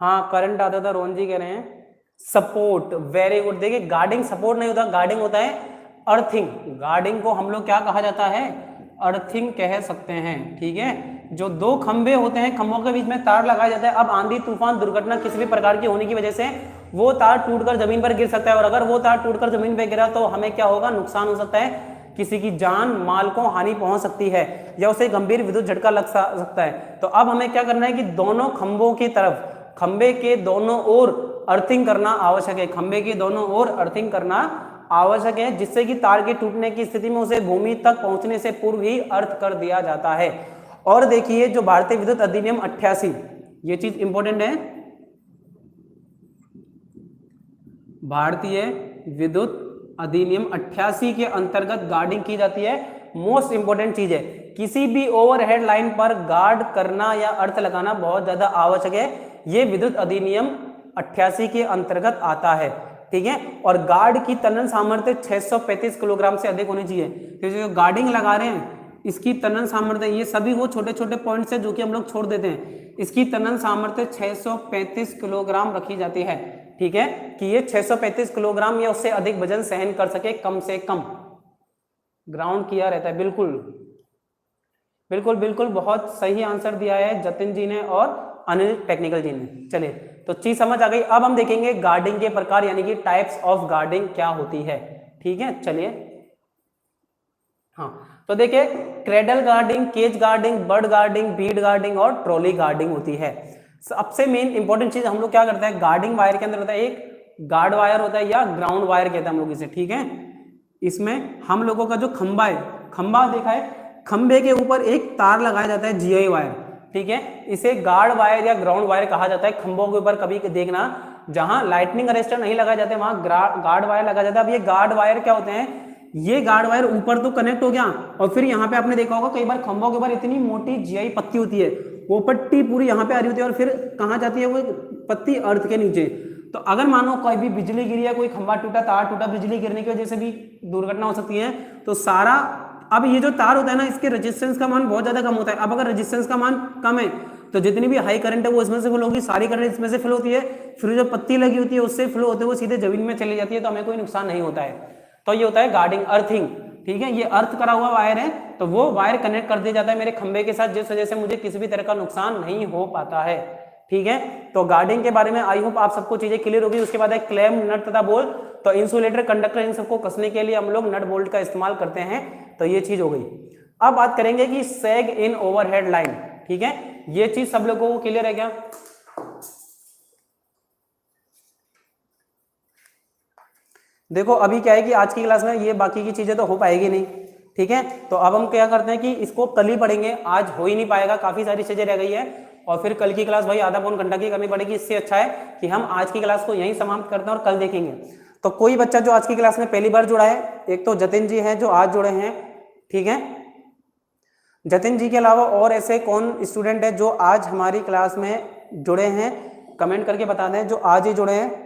हाँ करंट आता था, रोहन जी कह रहे हैं सपोर्ट, वेरी गुड। देखिए गार्डिंग सपोर्ट नहीं होता, गार्डिंग होता है अर्थिंग। गार्डिंग को हम लोग क्या कहा जाता है, अर्थिंग कह सकते हैं, ठीक है। जो 2 खंबे होते हैं, खंभों के बीच में तार लगाया जाता है। अब आंधी तूफान दुर्घटना किसी भी प्रकार की होने की वजह से वो तार टूटकर जमीन पर गिर सकता है, और अगर वो तार टूटकर जमीन पर गिरा तो हमें क्या होगा, नुकसान हो सकता है, किसी की जान माल को हानि पहुंच सकती है, या उसे गंभीर विद्युत झटका लग सकता है। तो अब हमें क्या करना है कि दोनों खंभों की तरफ, खंबे के दोनों ओर अर्थिंग करना आवश्यक है, खंबे के दोनों ओर अर्थिंग करना आवश्यक है, जिससे कि तार के टूटने की स्थिति में उसे भूमि तक पहुंचने से पूर्व ही अर्थ कर दिया जाता है। और देखिए जो भारतीय विद्युत अधिनियम 88, ये चीज इंपॉर्टेंट है, भारतीय विद्युत अधिनियम 88 के अंतर्गत गार्डिंग की जाती है। मोस्ट इंपॉर्टेंट चीज है, किसी भी ओवरहेड लाइन पर गार्ड करना या अर्थ लगाना बहुत ज्यादा आवश्यक है। ये विद्युत अधिनियम 88 के अंतर्गत आता है, ठीक है। और गार्ड की तनन सामर्थ्य 635 किलोग्राम से अधिक होनी चाहिए। तो जो गार्डिंग लगा रहे हैं इसकी तनन सामर्थ्य, ये सभी वो छोटे छोटे पॉइंट्स है जो कि हम लोग छोड़ देते हैं, इसकी तनन सामर्थ्य 635 किलोग्राम रखी जाती है, ठीक है, कि ये 635 किलोग्राम या उससे अधिक वजन सहन कर सके, कम से कम। ग्राउंड किया रहता है, बिल्कुल बिल्कुल बिल्कुल, बहुत सही आंसर दिया है जतिन जी ने और अनिल टेक्निकल जी ने। चलिए तो चीज समझ आ गई। अब हम देखेंगे गार्डिंग के प्रकार, यानी कि टाइप्स ऑफ गार्डिंग क्या होती है, ठीक है। चलिए हाँ, तो देखिए cradle guarding, cage guarding, bird guarding, bead guarding और ट्रॉली गार्डिंग होती है। सबसे मेन इंपॉर्टेंट चीज हम लोग क्या करते हैं, गार्डिंग वायर के अंदर होता है एक गार्ड वायर होता है या ग्राउंड वायर कहते हैं हम लोग इसे, ठीक है। इसमें हम लोगों का जो खंबा है, खंबा देखा है, खंबे के ऊपर एक तार लगाया जाता है जीआई वायर, ठीक है। इसे गार्ड वायर या ग्राउंड वायर कहा जाता है। खंभों के ऊपर कभी देखना जहां लाइटनिंग अरेस्टर नहीं लगाए जाते वहां गार्ड वायर लगाया जाता है। अब ये गार्ड वायर क्या होते हैं, ये गार्ड वायर ऊपर तो कनेक्ट हो गया और फिर यहाँ पे आपने देखा होगा कई बार खंभों के ऊपर इतनी मोटी जीआई पत्ती होती है, वो पट्टी पूरी यहाँ पे आ रही होती है और फिर कहाँ जाती है वो पत्ती, अर्थ के नीचे। तो अगर मानो कोई भी बिजली गिरी है, कोई खंभा टूटा, तार टूटा, बिजली गिरने की वजह से भी दुर्घटना हो सकती है, तो सारा, अब ये जो तार होता है ना, इसके रेजिस्टेंस का मान बहुत ज्यादा कम होता है। अब अगर रेजिस्टेंस का मान कम है तो जितनी भी हाई करंट है वो इसमें से फ्लो होगी, सारी करंट इसमें से फ्लो होती है, फिर जो पत्ती लगी होती है उससे फ्लो होते हुए वो सीधे जमीन में चली जाती है, तो हमें कोई नुकसान नहीं होता है। तो ये होता है गार्डिंग, अर्थिंग, ठीक है। ये अर्थ करा हुआ वायर है, तो वो वायर कनेक्ट कर दिया जाता है मेरे खंबे के साथ, जिस वजह से मुझे किसी भी तरह का नुकसान नहीं हो पाता है, ठीक है। तो गार्डिंग के बारे में आई होप आप सबको चीजें क्लियर होगी। उसके बाद है क्लैम, नट तथा बोल्ट। तो इंसुलेटर, कंडक्टर, इन सबको कसने के लिए हम लोग नट बोल्ट का इस्तेमाल करते हैं। तो ये चीज हो गई। अब बात करेंगे कि सैग इन ओवरहेड लाइन, ठीक है। ये चीज सब लोगों को क्लियर है क्या? देखो अभी क्या है कि आज की क्लास में ये बाकी की चीजें तो हो पाएगी नहीं, ठीक है। तो अब हम क्या करते हैं कि इसको कल ही पढ़ेंगे, आज हो ही नहीं पाएगा, काफी सारी चीजें रह गई है और फिर कल की क्लास भाई आधा पौन घंटा की करनी पड़ेगी। इससे अच्छा है कि हम आज की क्लास को यहीं समाप्त करते हैं और कल देखेंगे। तो कोई बच्चा जो आज की क्लास में पहली बार जुड़ा है, एक तो जतिन जी हैं जो आज जुड़े हैं, ठीक है। जतिन जी के अलावा और ऐसे कौन स्टूडेंट है जो आज हमारी क्लास में जुड़े हैं, कमेंट करके बता दें जो आज ही जुड़े हैं,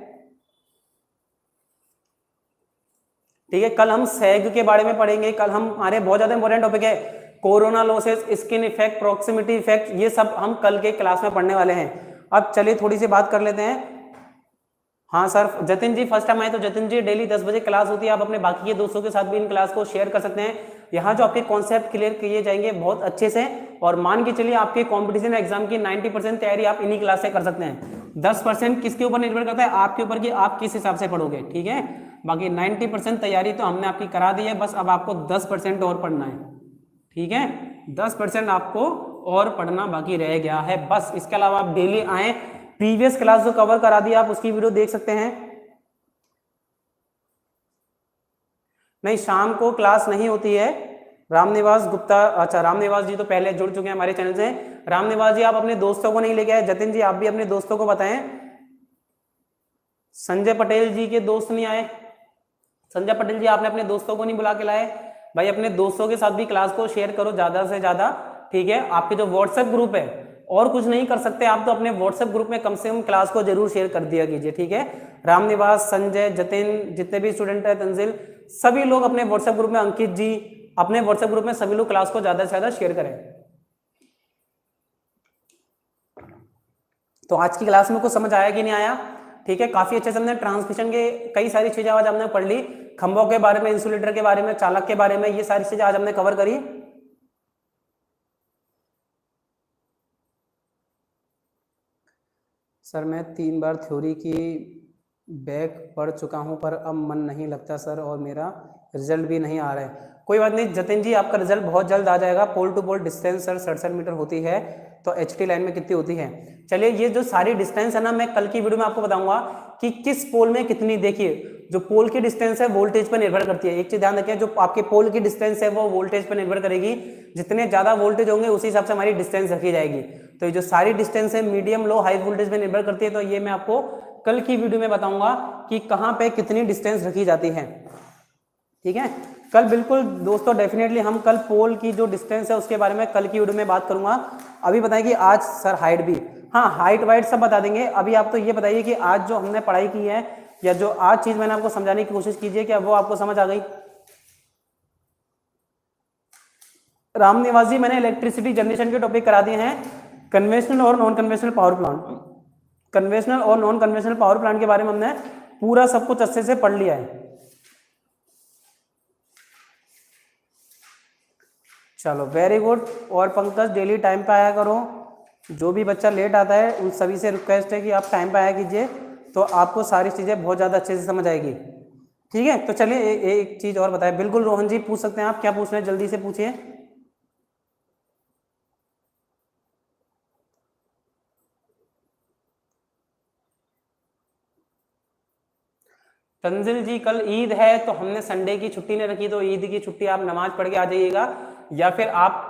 ठीक है। कल हम सैग के बारे में पढ़ेंगे। कल हम हमारे बहुत ज्यादा इंपॉर्टेंट टॉपिक है corona losses, skin effect, proximity effect, ये सब हम कल के क्लास में पढ़ने वाले हैं। अब चलिए थोड़ी सी बात कर लेते हैं। हाँ सर, जतिन जी फर्स्ट टाइम आए, तो जतिन जी डेली 10 बजे क्लास होती है, आप अपने बाकी के दोस्तों के साथ भी इन क्लास को शेयर कर सकते हैं। यहाँ जो आपके कॉन्सेप्ट क्लियर किए जाएंगे बहुत अच्छे से, और मान के चलिए आपके कॉम्पिटिशन एग्जाम की 90% तैयारी आप इन्हीं क्लास से कर सकते हैं। 10% किसके ऊपर निर्भर करता है, आपके ऊपर कि आप किस हिसाब से पढ़ोगे, ठीक है। बाकी 90% तैयारी तो हमने आपकी करा दी है, बस अब आपको 10% और पढ़ना है, ठीक है। 10% आपको और पढ़ना बाकी रह गया है बस। इसके अलावा आप डेली आए, प्रीवियस क्लास जो कवर करा दी आप उसकी वीडियो देख सकते हैं। नहीं, शाम को क्लास नहीं होती है। रामनिवास गुप्ता, अच्छा रामनिवास जी तो पहले जुड़ चुके हैं हमारे चैनल से। रामनिवास जी आप अपने दोस्तों को नहीं लेके आए। जतिन जी आप भी अपने दोस्तों को बताएं। संजय पटेल जी के दोस्त नहीं आए। संजय पटेल जी आपने अपने दोस्तों को नहीं बुला के लाए। भाई अपने दोस्तों के साथ भी क्लास को शेयर करो ज्यादा से ज्यादा, ठीक है। आपके जो व्हाट्सएप ग्रुप है, और कुछ नहीं कर सकते आप तो अपने व्हाट्सएप ग्रुप में कम से कम क्लास को जरूर शेयर कर दिया कीजिए, ठीक है। रामनिवास, संजय, जतिन, जितने भी स्टूडेंट है, तंजिल, सभी लोग अपने व्हाट्सएप ग्रुप में, अंकित जी अपने व्हाट्सएप ग्रुप में सभी लोग क्लास को ज्यादा से ज्यादा शेयर करें। तो आज की क्लास में कुछ समझ आया कि नहीं आया, ठीक है। काफी अच्छे से हमने ट्रांसमिशन के कई सारी चीजें आज हमने पढ़ ली, खंभों के बारे में, इंसुलेटर के बारे में, चालक के बारे में, ये सारी चीजें आज हमने कवर करी। सर मैं 3 बार थ्योरी की बैक पढ़ चुका हूं पर अब मन नहीं लगता सर, और मेरा रिजल्ट भी नहीं आ रहा है। कोई बात नहीं जतिन जी, आपका रिजल्ट बहुत जल्द आ जाएगा। Pole to pole distance sir 67 meter होती है, तो एचटी लाइन में कितनी होती है? चलिए ये जो सारी डिस्टेंस है ना, मैं कल की वीडियो में आपको बताऊंगा कि किस पोल में कितनी। देखिए जो पोल की डिस्टेंस है वोल्टेज पर निर्भर करती है। एक चीज ध्यान रखिए, जो आपके पोल की डिस्टेंस है वो वोल्टेज पर निर्भर करेगी। जितने ज्यादा वोल्टेज होंगे उसी हिसाब से हमारी डिस्टेंस रखी जाएगी। तो ये जो सारी डिस्टेंस है मीडियम, लो, हाई वोल्टेज पे निर्भर करती है। तो ये मैं आपको कल की वीडियो में बताऊंगा कि कहाँ पे कितनी डिस्टेंस रखी जाती है, ठीक है। कल बिल्कुल दोस्तों डेफिनेटली हम कल पोल की जो डिस्टेंस है उसके बारे में कल की वीडियो में बात करूंगा। अभी बताएं कि आज सर हाइट भी, हाँ हाइट वाइट सब बता देंगे। अभी आप तो ये बताइए कि आज जो हमने पढ़ाई की है या जो आज चीज मैंने आपको समझाने की कोशिश कीजिए, क्या वो आपको समझ आ गई? रामनिवास जी मैंने इलेक्ट्रिसिटी जनरेशन के टॉपिक करा दिए हैं, कन्वेंशनल और non conventional power plant. Conventional और नॉन कन्वेंशनल पावर प्लांट के बारे में हमने पूरा सब कुछ अच्छे से पढ़ लिया है। चलो वेरी गुड। और पंकज डेली टाइम पे आया करो। जो भी बच्चा लेट आता है उन सभी से रिक्वेस्ट है कि आप टाइम पे आया कीजिए, तो आपको सारी चीज़ें बहुत ज़्यादा अच्छे से समझ आएगी। ठीक है, तो चलिए एक चीज और बताए। बिल्कुल रोहन जी पूछ सकते हैं, आप क्या पूछ रहे हैं जल्दी से पूछिए। तंजिल जी कल ईद है तो हमने संडे की छुट्टी नहीं रखी, तो ईद की छुट्टी आप नमाज पढ़ के आ जाइएगा, या फिर आप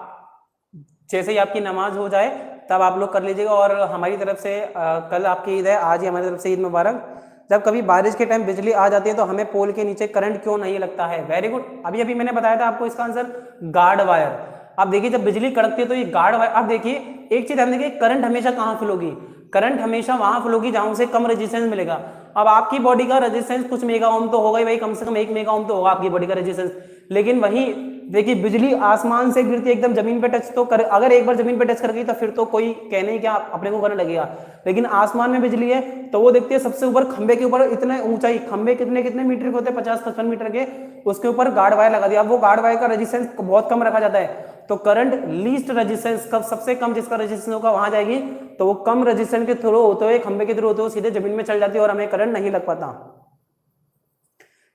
जैसे ही आपकी नमाज हो जाए तब आप लोग कर लीजिएगा। और हमारी तरफ से कल आपकी ईद है, आज ही हमारी तरफ से ईद मुबारक। जब कभी बारिश के टाइम बिजली आ जाती है तो हमें पोल के नीचे करंट क्यों नहीं लगता है? वेरी गुड, अभी अभी मैंने बताया था आपको इसका आंसर, गार्ड वायर। आप देखिए जब बिजली कड़कती है तो ये गार्ड वायर, आप देखिए एक चीज ध्यान देखिए, करंट हमेशा कहाँ फ्लो होगी? करंट हमेशा वहां फ्लो होगी जहां से कम रेजिस्टेंस मिलेगा। अब आपकी बॉडी का रेजिस्टेंस कुछ मेगा ओम तो होगा ही भाई, कम से कम 1 मेगा ओम तो होगा आपकी बॉडी का रेजिस्टेंस। लेकिन वही देखिए बिजली आसमान से गिरती है एकदम जमीन पे टच तो कर, अगर एक बार जमीन पे टच कर गई तो फिर तो कोई कहने ही क्या अपने को करने लगेगा। लेकिन आसमान में बिजली है तो वो देखती है सबसे ऊपर खंबे के ऊपर, इतने ऊंचाई खंबे कितने कितने मीटर के होते हैं, 50-55 मीटर के, उसके ऊपर गार्ड वायर लगा दिया। अब वो गार्ड वायर का रेजिस्टेंस बहुत कम रखा जाता है, तो करंट लीस्ट रेजिस्टेंस कब सबसे कम जिसका रेजिस्टेंस होगा वहां जाएगी, तो वो कम रेजिस्टेंस के थ्रू होते हुए खंबे के थ्रू होते हुए सीधे जमीन में चल जाती है और हमें करंट नहीं लग पाता।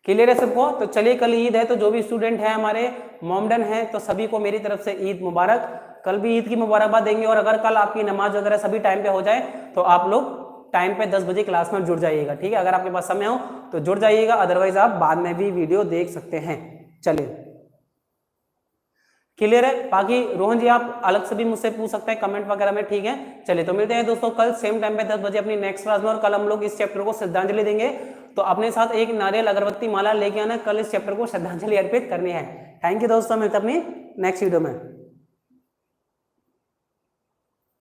क्लियर है सबको? तो चलिए कल ईद है तो जो भी स्टूडेंट है हमारे मोमडन है तो सभी को मेरी तरफ से ईद मुबारक। कल भी ईद की मुबारकबाद देंगे, और अगर कल आपकी नमाज वगैरह सभी टाइम पे हो जाए तो आप लोग टाइम पे 10 बजे क्लास में जुड़ जाइएगा, ठीक है? अगर आपके पास समय हो तो जुड़ जाइएगा, अदरवाइज आप बाद में भी वीडियो देख सकते हैं। चलिए क्लियर है? बाकी रोहन जी आप अलग से भी मुझसे पूछ सकते हैं कमेंट वगैरह में, ठीक है? चलिए तो मिलते हैं दोस्तों कल सेम टाइम पे 10 बजे अपनी नेक्स्ट क्लास में, और कल हम लोग इस चैप्टर को श्रद्धांजलि देंगे। तो अपने साथ एक नारियल अगरबत्ती माला लेके आना, कल इस चैप्टर को श्रद्धांजलि अर्पित करनी है। थैंक यू दोस्तों, मिलते हैं अपनी नेक्स्ट वीडियो में।